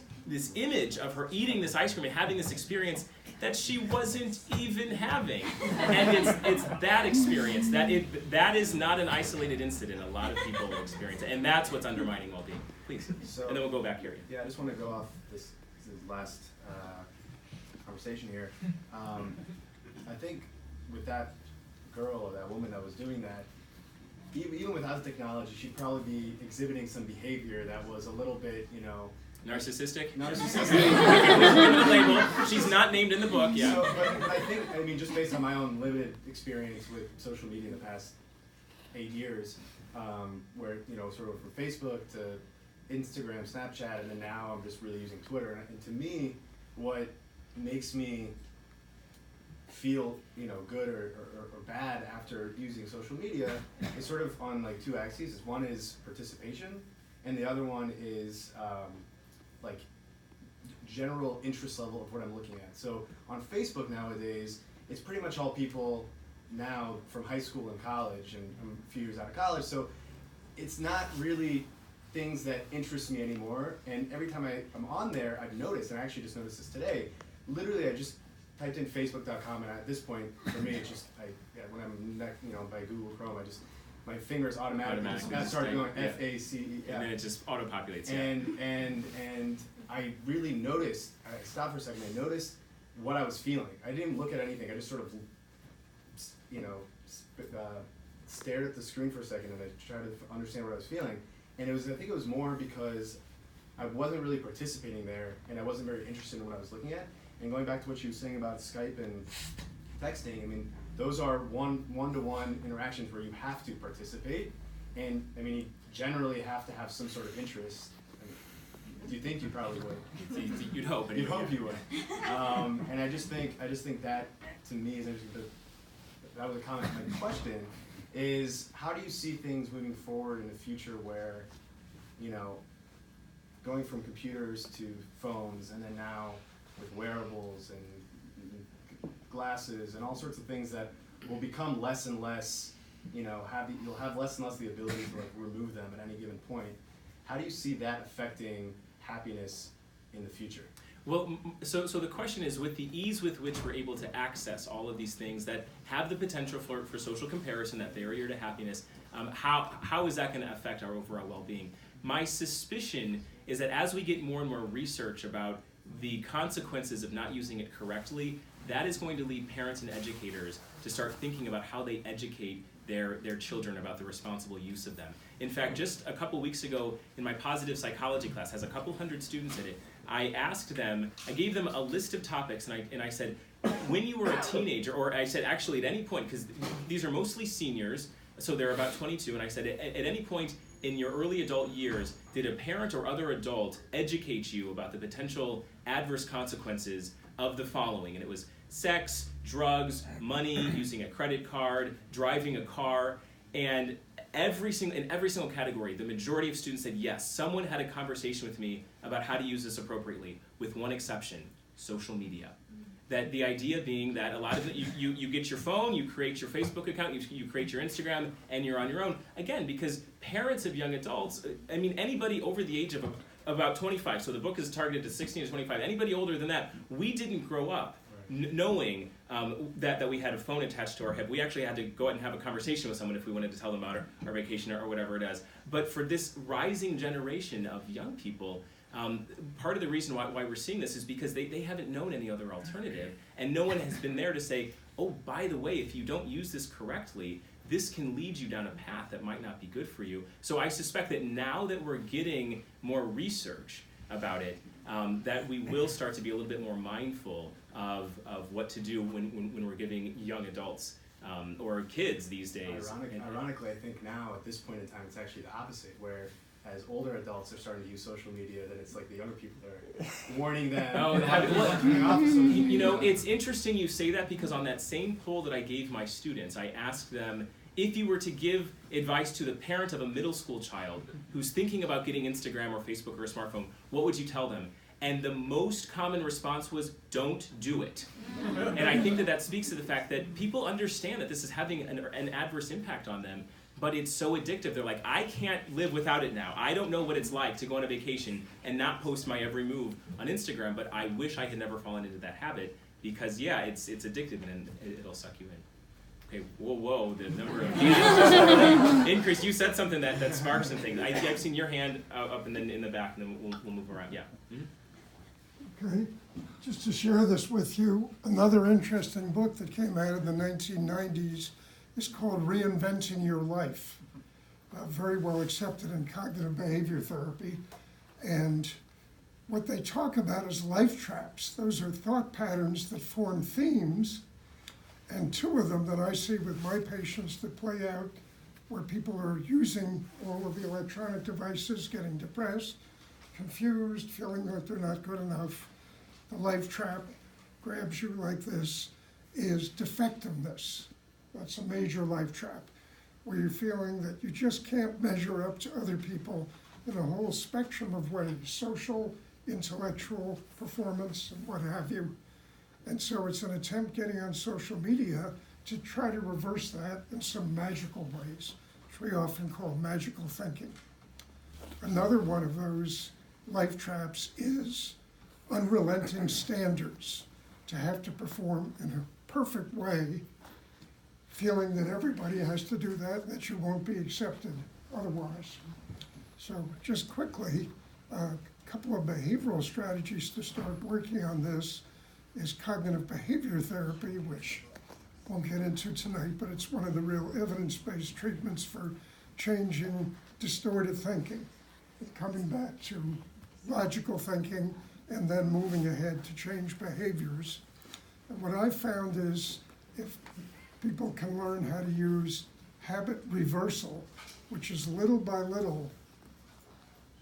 image of her eating this ice cream and having this experience that she wasn't even having. And it's that experience, that is not an isolated incident. A lot of people experience it, and that's what's undermining well-being. Please, So, and then we'll go back here. yeah, I just want to go off this last conversation here. I think with that girl or that woman that was doing that, even without the technology, she'd probably be exhibiting some behavior that was a little bit, Narcissistic? narcissistic. Label. She's not named in the book, yeah. So, but I think, just based on my own limited experience with social media in the past 8 years, where, sort of from Facebook to Instagram, Snapchat, and then now I'm just really using Twitter. And to me, what makes me feel, good or bad after using social media is sort of on like two axes. One is participation, and the other one is like general interest level of what I'm looking at. So on Facebook nowadays, it's pretty much all people now from high school and college, and I'm a few years out of college, so it's not really things that interest me anymore. And every time I'm on there, I've noticed, and I actually just noticed this today, literally I just typed in facebook.com, and at this point, for me, it's just, when I'm by Google Chrome, my fingers automatically start going FACE. And then it just auto-populates. And I really noticed, I stopped for a second, I noticed what I was feeling. I didn't look at anything, I just sort of, stared at the screen for a second, and I tried to understand what I was feeling. And I think it was more because I wasn't really participating there, and I wasn't very interested in what I was looking at. And going back to what you were saying about Skype and texting, those are one-to-one interactions where you have to participate, and I mean, you generally have to have some sort of interest. I mean, do you think you probably would? You'd hope. You'd hope you would. And I just think that to me is interesting. But that was a comment. My question is, how do you see things moving forward in the future where, you know, going from computers to phones, and then now with wearables and glasses and all sorts of things that will become less and less, you know, you'll have less and less the ability to like remove them at any given point. How do you see that affecting happiness in the future? Well, so the question is, with the ease with which we're able to access all of these things that have the potential for social comparison, that barrier to happiness, how is that going to affect our overall well-being? My suspicion is that as we get more and more research about the consequences of not using it correctly, that is going to lead parents and educators to start thinking about how they educate their children about the responsible use of them. In fact, just a couple weeks ago in my positive psychology class, has a couple hundred students in it, I gave them a list of topics, and I said, when you were a teenager, or I said actually at any point, because these are mostly seniors, so they're about 22, and I said, at any point in your early adult years, did a parent or other adult educate you about the potential adverse consequences of the following? And it was sex, drugs, money, using a credit card, driving a car, and in every single category, the majority of students said yes, someone had a conversation with me about how to use this appropriately, with one exception: social media. That the idea being that a lot of you get your phone, you create your Facebook account, you create your Instagram, and you're on your own. Again, because parents of young adults, I mean, anybody over the age of about 25, so the book is targeted to 16 to 25, anybody older than that, we didn't grow up knowing that we had a phone attached to our hip. We actually had to go out and have a conversation with someone if we wanted to tell them about our vacation or whatever it is. But for this rising generation of young people, part of the reason why we're seeing this is because they haven't known any other alternative, and no one has been there to say, oh, by the way, if you don't use this correctly, this can lead you down a path that might not be good for you. So I suspect that now that we're getting more research about it, that we will start to be a little bit more mindful of what to do when we're giving young adults or kids these days. Ironically, I think now at this point in time, it's actually the opposite, where as older adults are starting to use social media, then it's like the younger people that are warning them. You know, it's interesting you say that, because on that same poll that I gave my students, I asked them, if you were to give advice to the parent of a middle school child who's thinking about getting Instagram or Facebook or a smartphone, what would you tell them? And the most common response was, don't do it. And I think that speaks to the fact that people understand that this is having an adverse impact on them, but it's so addictive. They're like, I can't live without it now. I don't know what it's like to go on a vacation and not post my every move on Instagram, but I wish I had never fallen into that habit, because yeah, it's addictive and it'll suck you in. Okay, whoa, the number of hands increased. You said something that sparked some things. I've seen your hand up and then in the back, and then we'll move around. Yeah. Mm-hmm. Okay, just to share this with you, another interesting book that came out of the 1990s is called Reinventing Your Life, very well accepted in cognitive behavior therapy. And what they talk about is life traps. Those are thought patterns that form themes, and two of them that I see with my patients that play out where people are using all of the electronic devices, getting depressed, confused, feeling that they're not good enough. The life trap grabs you like this is defectiveness. That's a major life trap, where you're feeling that you just can't measure up to other people in a whole spectrum of ways, social, intellectual, performance, and what have you. And so it's an attempt getting on social media to try to reverse that in some magical ways, which we often call magical thinking. Another one of those life traps is unrelenting standards, to have to perform in a perfect way, feeling that everybody has to do that, that you won't be accepted otherwise. So just quickly, a couple of behavioral strategies to start working on this is cognitive behavior therapy, which I won't get into tonight, but it's one of the real evidence-based treatments for changing distorted thinking, coming back to logical thinking and then moving ahead to change behaviors. And what I've found is if people can learn how to use habit reversal which is little by little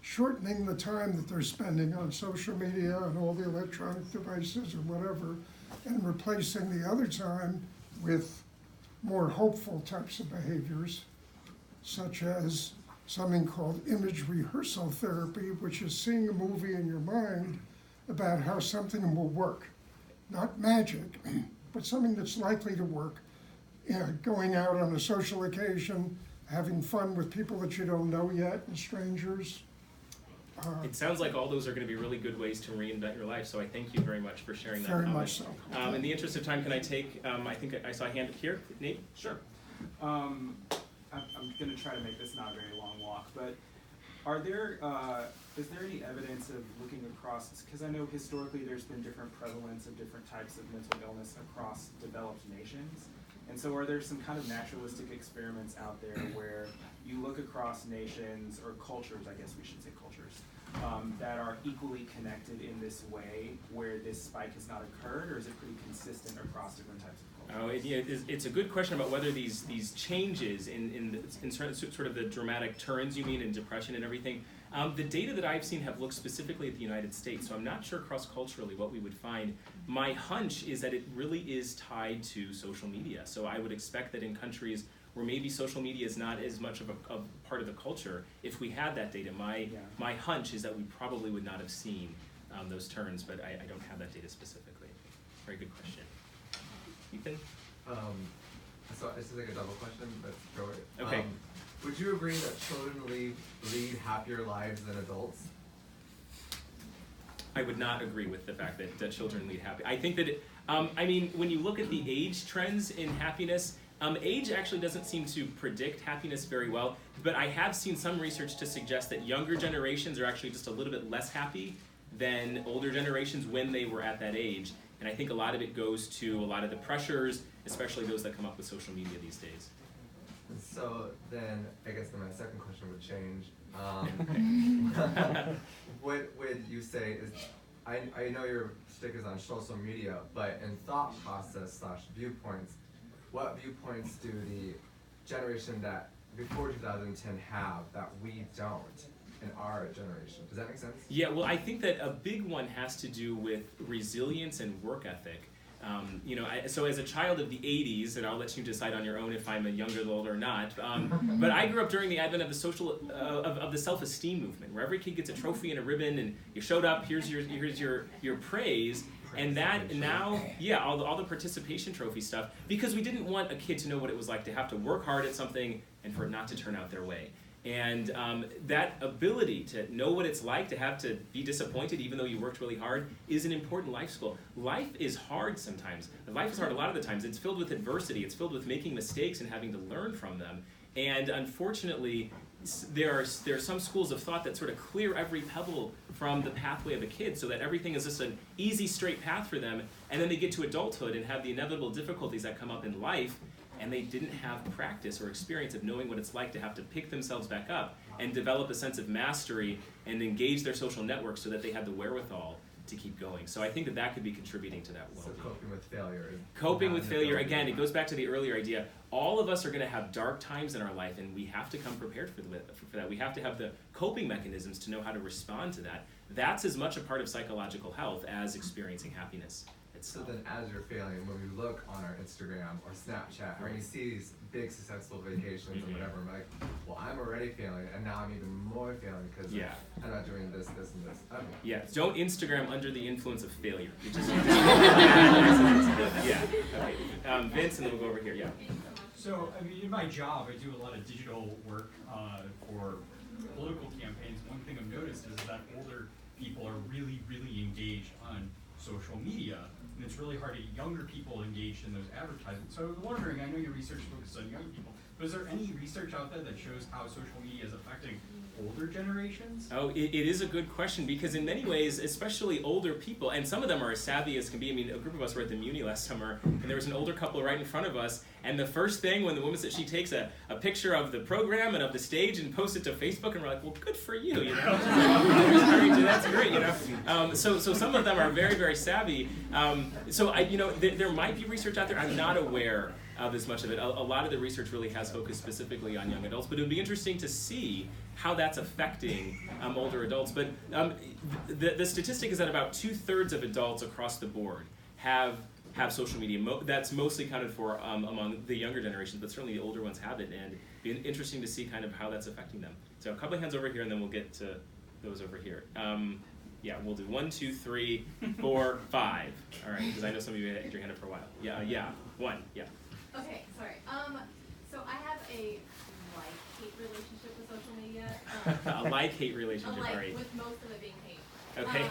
shortening the time that they're spending on social media and all the electronic devices or whatever, and replacing the other time with more hopeful types of behaviors, such as something called image rehearsal therapy, which is seeing a movie in your mind about how something will work. Not magic, but something that's likely to work. Going out on a social occasion, having fun with people that you don't know yet, and strangers. It sounds like all those are going to be really good ways to reinvent your life, so I thank you very much for sharing that Very comment. much so. In the interest of time, can I take, I think I saw a hand here, Nate? Sure. I'm going to try to make this not a very long walk, but is there any evidence of looking across, because I know historically there's been different prevalence of different types of mental illness across developed nations, and so are there some kind of naturalistic experiments out there where you look across nations, or cultures, I guess we should say cultures, that are equally connected in this way, where this spike has not occurred, or is it pretty consistent across different types of cultures? It's a good question about whether these changes in sort of the dramatic turns you mean in depression and everything. The data that I've seen have looked specifically at the United States, so I'm not sure cross-culturally what we would find. My hunch is that it really is tied to social media. So I would expect that in countries where maybe social media is not as much of a part of the culture, if we had that data, my hunch is that we probably would not have seen those turns, but I don't have that data specifically. Very good question. Ethan? So this is like a double question, but throw it. Okay. Would you agree that children lead happier lives than adults? I would not agree with the fact that children lead happy. I think that, I mean, when you look at the age trends in happiness, age actually doesn't seem to predict happiness very well, but I have seen some research to suggest that younger generations are actually just a little bit less happy than older generations when they were at that age. And I think a lot of it goes to a lot of the pressures, especially those that come up with social media these days. So then, I guess then my second question would change. What would you say is, I know your stick is on social media, but in thought process / viewpoints, what viewpoints do the generation that before 2010 have that we don't in our generation? Does that make sense? Yeah, well, I think that a big one has to do with resilience and work ethic. So as a child of the 80s, and I'll let you decide on your own if I'm a younger adult or not, but I grew up during the advent of the of the self-esteem movement, where every kid gets a trophy and a ribbon, and you showed up, here's your praise, and that now, yeah, all the participation trophy stuff, because we didn't want a kid to know what it was like to have to work hard at something and for it not to turn out their way. And that ability to know what it's like to have to be disappointed even though you worked really hard is an important life skill. Life is hard sometimes. Life is hard a lot of the times. It's filled with adversity. It's filled with making mistakes and having to learn from them. And unfortunately, there are some schools of thought that sort of clear every pebble from the pathway of a kid so that everything is just an easy, straight path for them. And then they get to adulthood and have the inevitable difficulties that come up in life, and they didn't have practice or experience of knowing what it's like to have to pick themselves back up and develop a sense of mastery and engage their social networks so that they had the wherewithal to keep going. So I think that could be contributing to that well-being. So coping with failure. Coping with failure, again, it goes back to the earlier idea. All of us are going to have dark times in our life, and we have to come prepared for that. We have to have the coping mechanisms to know how to respond to that. That's as much a part of psychological health as experiencing happiness. So then as you're failing, when we look on our Instagram or Snapchat, and we see these big successful vacations or whatever, we're like, well, I'm already failing, and now I'm even more failing because I'm not doing this, and this. Okay. Yeah, don't Instagram under the influence of failure. You just yeah. Okay. Vince, and then we'll go over here. Yeah. So, I mean, in my job, I do a lot of digital work for political campaigns. One thing I've noticed is that older people are really, really engaged on social media. And it's really hard to get younger people engaged in those advertisements. So I was wondering, I know your research focuses on young people, but is there any research out there that shows how social media is affecting older generations? Oh, it is a good question, because in many ways, especially older people, and some of them are as savvy as can be. I mean, a group of us were at the Muni last summer, and there was an older couple right in front of us, and the first thing when the woman said, she takes a picture of the program and of the stage and posts it to Facebook, and we're like, well, good for you, you know? That's great, you know? So some of them are very, very savvy. There might be research out there. I'm not aware as much of it. A lot of the research really has focused specifically on young adults, but it would be interesting to see how that's affecting older adults. But the statistic is that about 2/3 of adults across the board have social media. That's mostly counted for among the younger generations, but certainly the older ones have it, and it'd be interesting to see kind of how that's affecting them. So a couple of hands over here, and then we'll get to those over here. Yeah, we'll do 1, 2, 3, 4, 5. All right, because I know some of you had your hand up for a while. Yeah, 1, yeah. Okay, sorry. So I have a like-hate relationship with social media. A like-hate relationship, a like, all right. with most of it being hate. Okay.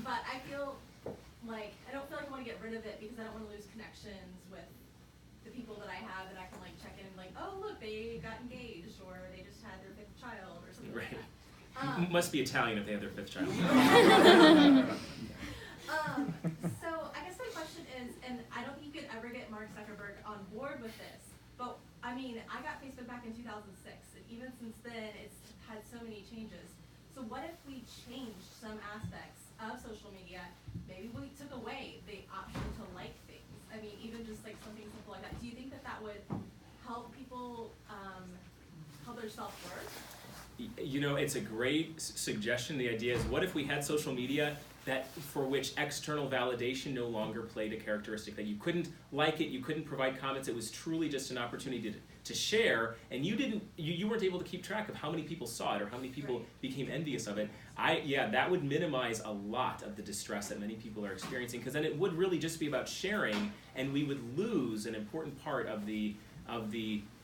But I feel like, I don't feel like I want to get rid of it because I don't want to lose connections with the people that I have that I can like check in like, oh look, they got engaged or they just had their 5th child or something like that. Must be Italian if they have their 5th child. So I guess my question is, and I don't think you could ever get Mark Zuckerberg on board with this, but I mean, I got Facebook back in 2006, and even since then, it's had so many changes. So what if we changed some aspects of social media? Maybe we took away the option to like things. I mean, even just like something simple like that. Do you think that that would help people help their self-worth? You know, it's a great suggestion. The idea is, what if we had social media that for which external validation no longer played a characteristic, that you couldn't like it, you couldn't provide comments, it was truly just an opportunity to share, and you weren't able to keep track of how many people saw it or how many people became envious of it. That would minimize a lot of the distress that many people are experiencing, because then it would really just be about sharing, and we would lose an important part of the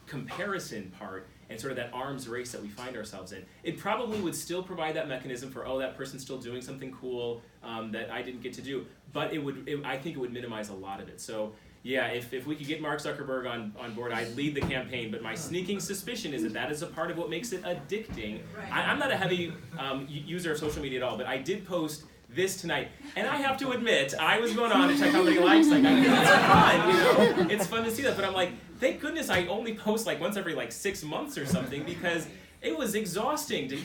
comparison part and sort of that arms race that we find ourselves in. It probably would still provide that mechanism for, oh, that person's still doing something cool that I didn't get to do, but I think it would minimize a lot of it. So yeah, if we could get Mark Zuckerberg on board, I'd lead the campaign, but my sneaking suspicion is that is a part of what makes it addicting. I'm not a heavy user of social media at all, but I did post this tonight, and I have to admit, I was going on to check how many likes I got. It's fun, you know? It's fun to see that, but I'm like, thank goodness I only post like once every like 6 months or something, because it was exhausting to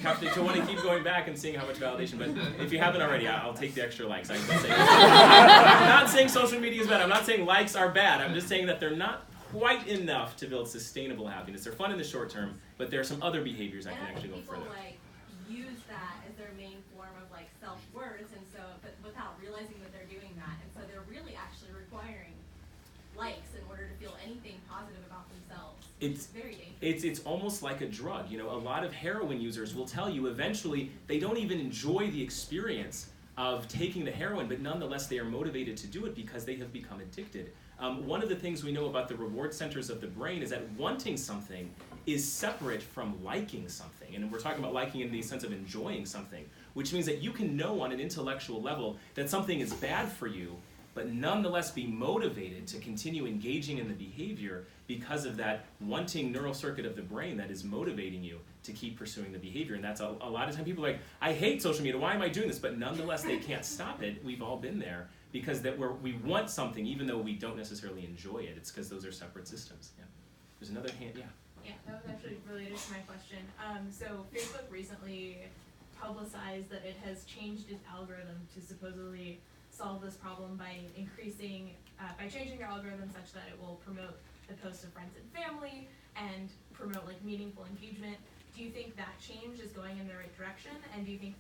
want to keep going back and seeing how much validation. But if you haven't already, I'll take the extra likes. I'm not saying social media is bad. I'm not saying likes are bad. I'm just saying that they're not quite enough to build sustainable happiness. They're fun in the short term, but there are some other behaviors that can actually go further. Like use that as their main form of like self-worth, and so but without realizing that they're doing that, and so they're really actually requiring likes in order to feel anything positive about themselves. It's very dangerous. It's almost like a drug. You know, a lot of heroin users will tell you eventually they don't even enjoy the experience of taking the heroin, but nonetheless they are motivated to do it because they have become addicted. One of the things we know about the reward centers of the brain is that wanting something is separate from liking something. And we're talking about liking in the sense of enjoying something, which means that you can know on an intellectual level that something is bad for you, but nonetheless be motivated to continue engaging in the behavior because of that wanting neural circuit of the brain that is motivating you to keep pursuing the behavior. And that's a lot of time people are like, I hate social media, why am I doing this? But nonetheless, they can't stop it. We've all been there, because we want something even though we don't necessarily enjoy it. It's because those are separate systems. Yeah. There's another hand, yeah. Yeah, that was actually related to my question. So Facebook recently publicized that it has changed its algorithm to supposedly solve this problem by changing their algorithm such that it will promote the posts of friends and family and promote like meaningful engagement. Do you think that change is going in the right direction? And do you think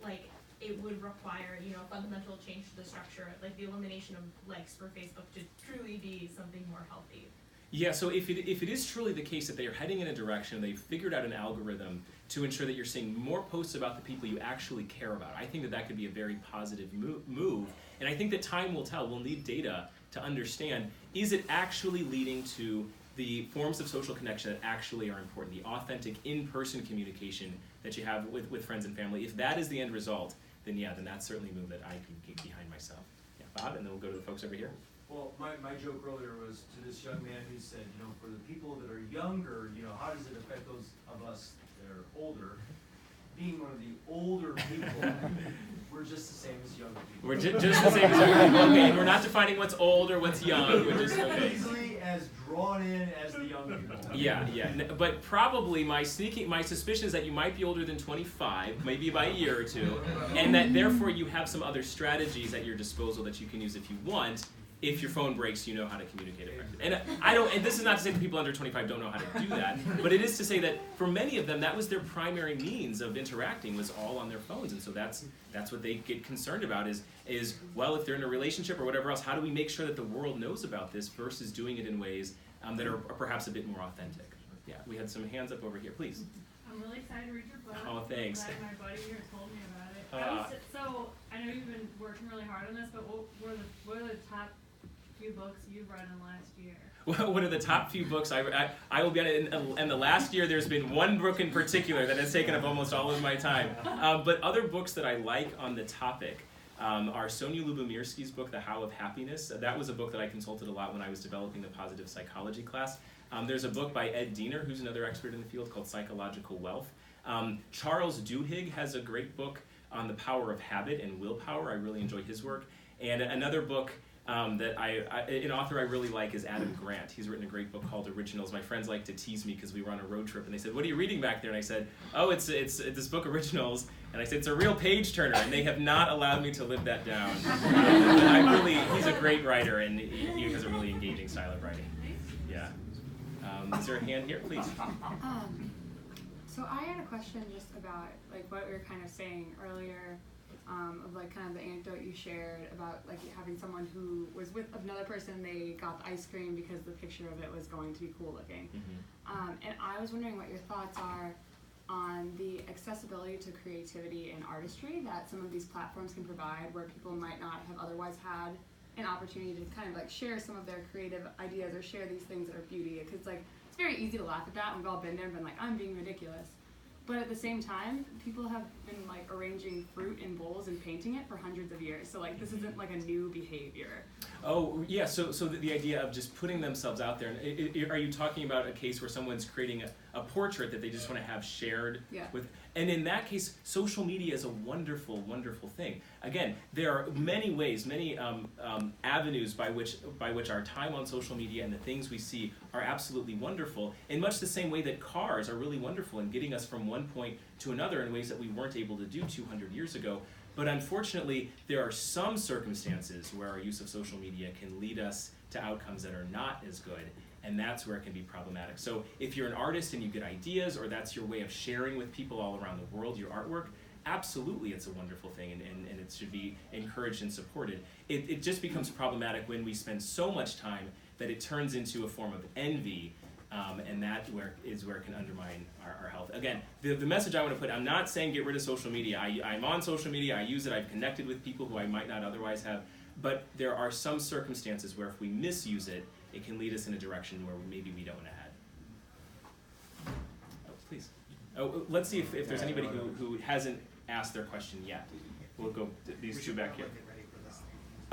like it would require, you know, a fundamental change to the structure, like the elimination of likes for Facebook to truly be something more healthy? Yeah, so if it is truly the case that they are heading in a direction, they've figured out an algorithm to ensure that you're seeing more posts about the people you actually care about, I think that could be a very positive move. And I think that time will tell. We'll need data to understand, is it actually leading to the forms of social connection that actually are important, the authentic in-person communication that you have with friends and family. If that is the end result, then that's certainly a move that I can get behind myself. Yeah, Bob, and then we'll go to the folks over here. Well, my joke earlier was to this young man who said, you know, for the people that are younger, you know, how does it affect those of us that are older? Being one of the older people, we're just the same as younger people. We're just the same as younger people. Okay, and we're not defining what's old or what's young. We're just easily as drawn in as the young people. Yeah. But probably my suspicion is that you might be older than 25, maybe by a year or two, and that therefore you have some other strategies at your disposal that you can use if you want. if your phone breaks, you know how to communicate effectively. And and this is not to say that people under 25 don't know how to do that, but it is to say that for many of them, that was their primary means of interacting, was all on their phones. And so that's what they get concerned about is, well, if they're in a relationship or whatever else, how do we make sure that the world knows about this versus doing it in ways that are perhaps a bit more authentic? Yeah, we had some hands up over here, please. I'm really excited to read your book. Oh, thanks. I'm glad my buddy here told me about it. So, I know you've been working really hard on this, but what are the top few books you've read in the last year? Well, what are the top few books I will be on in the last year? There's been one book in particular that has taken up almost all of my time. But other books that I like on the topic are Sonia Lubomirski's book, The How of Happiness. That was a book that I consulted a lot when I was developing the positive psychology class. There's a book by Ed Diener, who's another expert in the field, called Psychological Wealth. Charles Duhigg has a great book on the power of habit and willpower. I really enjoy his work. And another book that an author I really like is Adam Grant. He's written a great book called Originals. My friends like to tease me because we were on a road trip and they said, "What are you reading back there?" And I said, "Oh, it's this book Originals." And I said, "It's a real page turner," and they have not allowed me to live that down. He's a great writer, and he has a really engaging style of writing. Yeah. Is there a hand here, please? So I had a question just about like what we were kind of saying earlier, of like kind of the anecdote you shared about like having someone who was with another person, they got the ice cream because the picture of it was going to be cool looking. And I was wondering what your thoughts are on the accessibility to creativity and artistry that some of these platforms can provide, where people might not have otherwise had an opportunity to kind of like share some of their creative ideas or share these things that are beauty. Because like it's very easy to laugh at that, and we've all been there and been like, I'm being ridiculous. But at the same time, people have been like arranging fruit in bowls and painting it for hundreds of years. So like this isn't like a new behavior. Oh yeah, so the idea of just putting themselves out there. And are you talking about a case where someone's creating a portrait that they just want to have shared with? And in that case, social media is a wonderful, wonderful thing. Again, there are many ways, many avenues by which our time on social media and the things we see are absolutely wonderful. In much the same way that cars are really wonderful in getting us from one point to another in ways that we weren't able to do 200 years ago. But unfortunately, there are some circumstances where our use of social media can lead us to outcomes that are not as good, and that's where it can be problematic. So if you're an artist and you get ideas, or that's your way of sharing with people all around the world your artwork, absolutely it's a wonderful thing, and it should be encouraged and supported. It just becomes problematic when we spend so much time that it turns into a form of envy, and that is where it can undermine our health. Again, the message I want to put, I'm not saying get rid of social media. I'm on social media, I use it, I've connected with people who I might not otherwise have, but there are some circumstances where if we misuse it, it can lead us in a direction where maybe we don't want to head. Oh, please. Oh, let's see if there's anybody who hasn't asked their question yet. We'll go these two back here.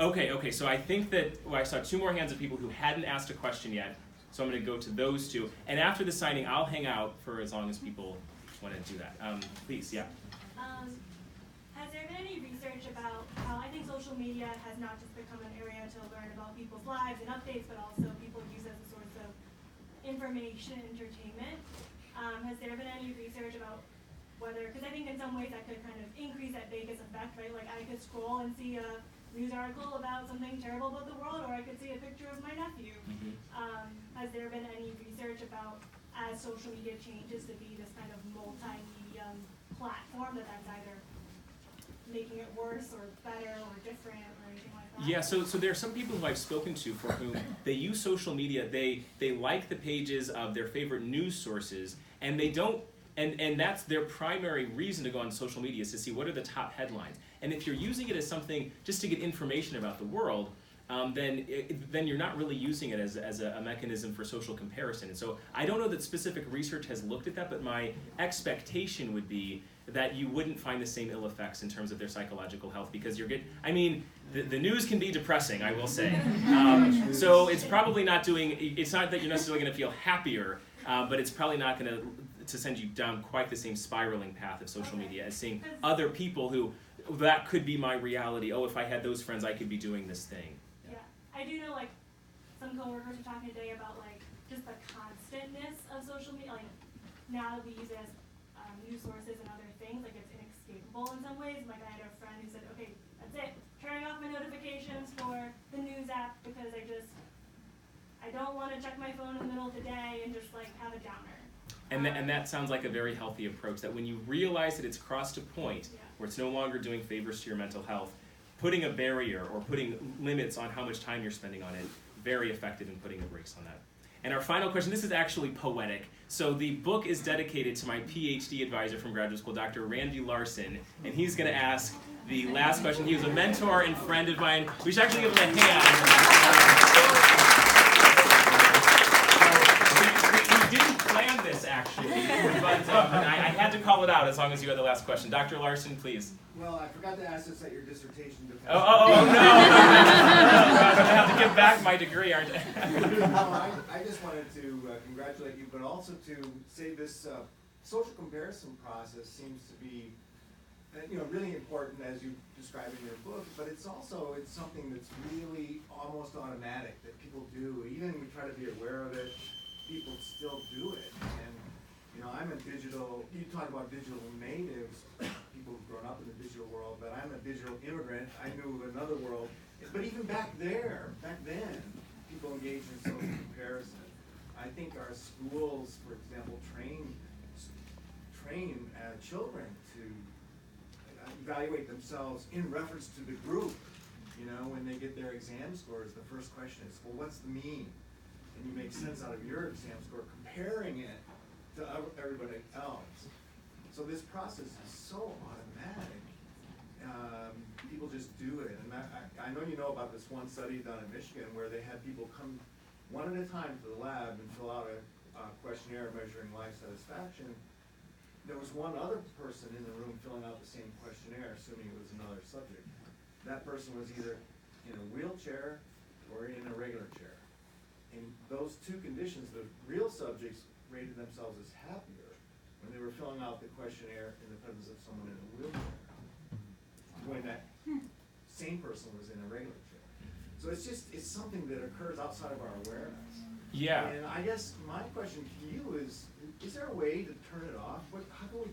Okay, so I think that, I saw two more hands of people who hadn't asked a question yet. So I'm going to go to those two. And after the signing, I'll hang out for as long as people want to do that. Please, yeah. Has there been any research about how I think social media has not just become an area to learn about people's lives and updates, but also people use as a source of information and entertainment? Has there been any research about whether, because I think in some ways that could kind of increase that Vegas effect, right? Like I could scroll and see a news article about something terrible about the world, or I could see a picture of my nephew. Has there been any research about, as social media changes to be this kind of multimedia platform, that's either making it worse or better or different or anything like that? Yeah, so there are some people who I've spoken to for whom they use social media, they like the pages of their favorite news sources, and they don't, and that's their primary reason to go on social media, is to see what are the top headlines. And if you're using it as something just to get information about the world, then you're not really using it as a mechanism for social comparison. And so I don't know that specific research has looked at that, but my expectation would be that you wouldn't find the same ill effects in terms of their psychological health, because the news can be depressing, I will say. So it's probably not it's not that you're necessarily going to feel happier, but it's probably not going to send you down quite the same spiraling path of social media as seeing other people who, that could be my reality. Oh, if I had those friends, I could be doing this thing. Yeah. I do know, like, some coworkers were talking today about, like, just the constantness of social media. Like, now that we use it as news sources and other things, like, it's inescapable in some ways. Like, I had a friend who said, okay, that's it. Turning off my notifications for the news app because don't want to check my phone in the middle of the day and just like have a downer. And that sounds like a very healthy approach, that when you realize that it's crossed a point where it's no longer doing favors to your mental health, putting a barrier or putting limits on how much time you're spending on it, very effective in putting the brakes on that. And our final question, this is actually poetic. So the book is dedicated to my PhD advisor from graduate school, Dr. Randy Larson, and he's going to ask the last question. He was a mentor and friend of mine. We should actually give him a hand. We didn't plan this, actually, but I had to call it out as long as you had the last question. Dr. Larson, please. Well, I forgot to ask this at your dissertation defense. Oh, no. I'm going to have to give back my degree, aren't I? I just wanted to congratulate you, but also to say this social comparison process seems to be really important as you describe in your book, but it's something that's really almost automatic that people do. Even we try to be aware of it, people still do it. And you talk about digital natives, people who've grown up in the digital world, but I'm a digital immigrant. I knew another world. But even back then, people engaged in social comparison. I think our schools, for example, train children to evaluate themselves in reference to the group. When they get their exam scores, the first question is, well, what's the mean? And you make sense out of your exam score, comparing it to everybody else. So this process is so automatic. People just do it. And I know you know about this one study done in Michigan where they had people come one at a time to the lab and fill out a questionnaire measuring life satisfaction. There was one other person in the room filling out the same questionnaire, assuming it was another subject. That person was either in a wheelchair or in a regular chair. In those two conditions, the real subjects rated themselves as happier when they were filling out the questionnaire in the presence of someone in a wheelchair, when that same person was in a regular chair. So it's something that occurs outside of our awareness. Yeah. And I guess my question to you is there a way to turn it off? How can we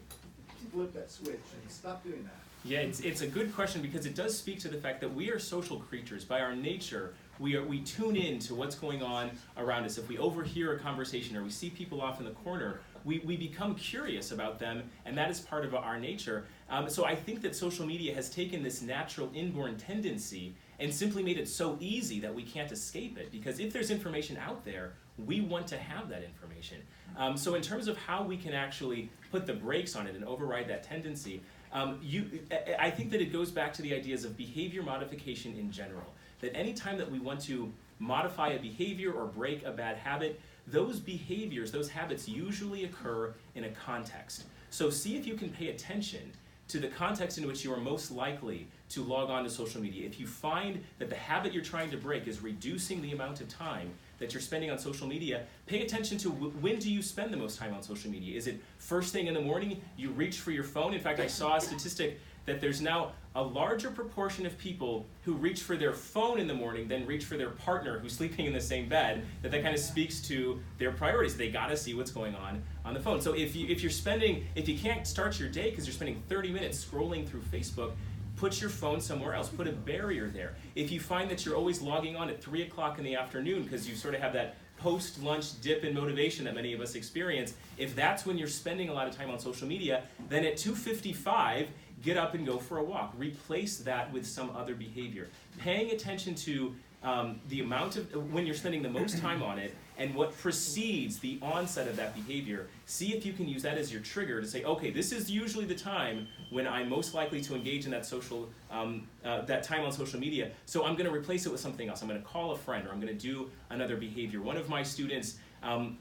flip that switch and stop doing that? Yeah, it's a good question because it does speak to the fact that we are social creatures. By our nature, we tune in to what's going on around us. If we overhear a conversation or we see people off in the corner, we become curious about them, and that is part of our nature. So I think that social media has taken this natural inborn tendency and simply made it so easy that we can't escape it. Because if there's information out there, we want to have that information. So in terms of how we can actually put the brakes on it and override that tendency, I think that it goes back to the ideas of behavior modification in general. That any time that we want to modify a behavior or break a bad habit, those behaviors, those habits usually occur in a context. So see if you can pay attention to the context in which you are most likely to log on to social media. If you find that the habit you're trying to break is reducing the amount of time that you're spending on social media, pay attention to when do you spend the most time on social media. Is it first thing in the morning, you reach for your phone? In fact, I saw a statistic that there's now a larger proportion of people who reach for their phone in the morning than reach for their partner who's sleeping in the same bed, that kind of speaks to their priorities. They gotta see what's going on the phone. So if you can't start your day because you're spending 30 minutes scrolling through Facebook, put your phone somewhere else, put a barrier there. If you find that you're always logging on at 3 o'clock in the afternoon because you sort of have that post-lunch dip in motivation that many of us experience, if that's when you're spending a lot of time on social media, then at 2:55, get up and go for a walk. Replace that with some other behavior. Paying attention to the amount of, when you're spending the most time on it, and what precedes the onset of that behavior. See if you can use that as your trigger to say, okay, this is usually the time when I'm most likely to engage in that that time on social media, so I'm going to replace it with something else. I'm going to call a friend, or I'm going to do another behavior. One of my students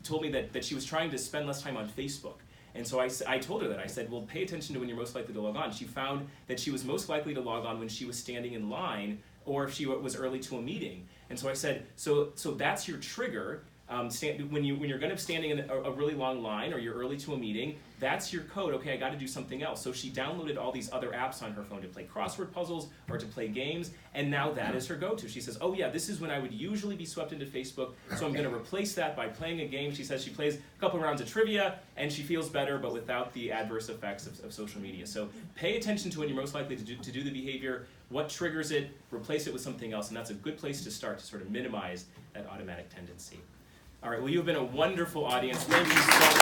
told me that she was trying to spend less time on Facebook. And so I told her that. I said, well, pay attention to when you're most likely to log on. She found that she was most likely to log on when she was standing in line or if she was early to a meeting. And so I said, so that's your trigger. When you're going to be standing in a really long line, or you're early to a meeting, that's your code. Okay, I got to do something else. So she downloaded all these other apps on her phone to play crossword puzzles or to play games, and now that is her go-to. She says, oh yeah, this is when I would usually be swept into Facebook, so I'm going to replace that by playing a game. She says she plays a couple rounds of trivia, and she feels better, but without the adverse effects of social media. So pay attention to when you're most likely to do the behavior, what triggers it, replace it with something else, and that's a good place to start to sort of minimize that automatic tendency. All right, well, you've been a wonderful audience. Thank you so much.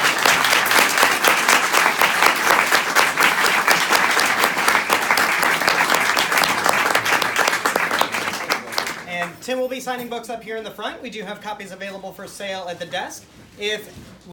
And Tim will be signing books up here in the front. We do have copies available for sale at the desk. If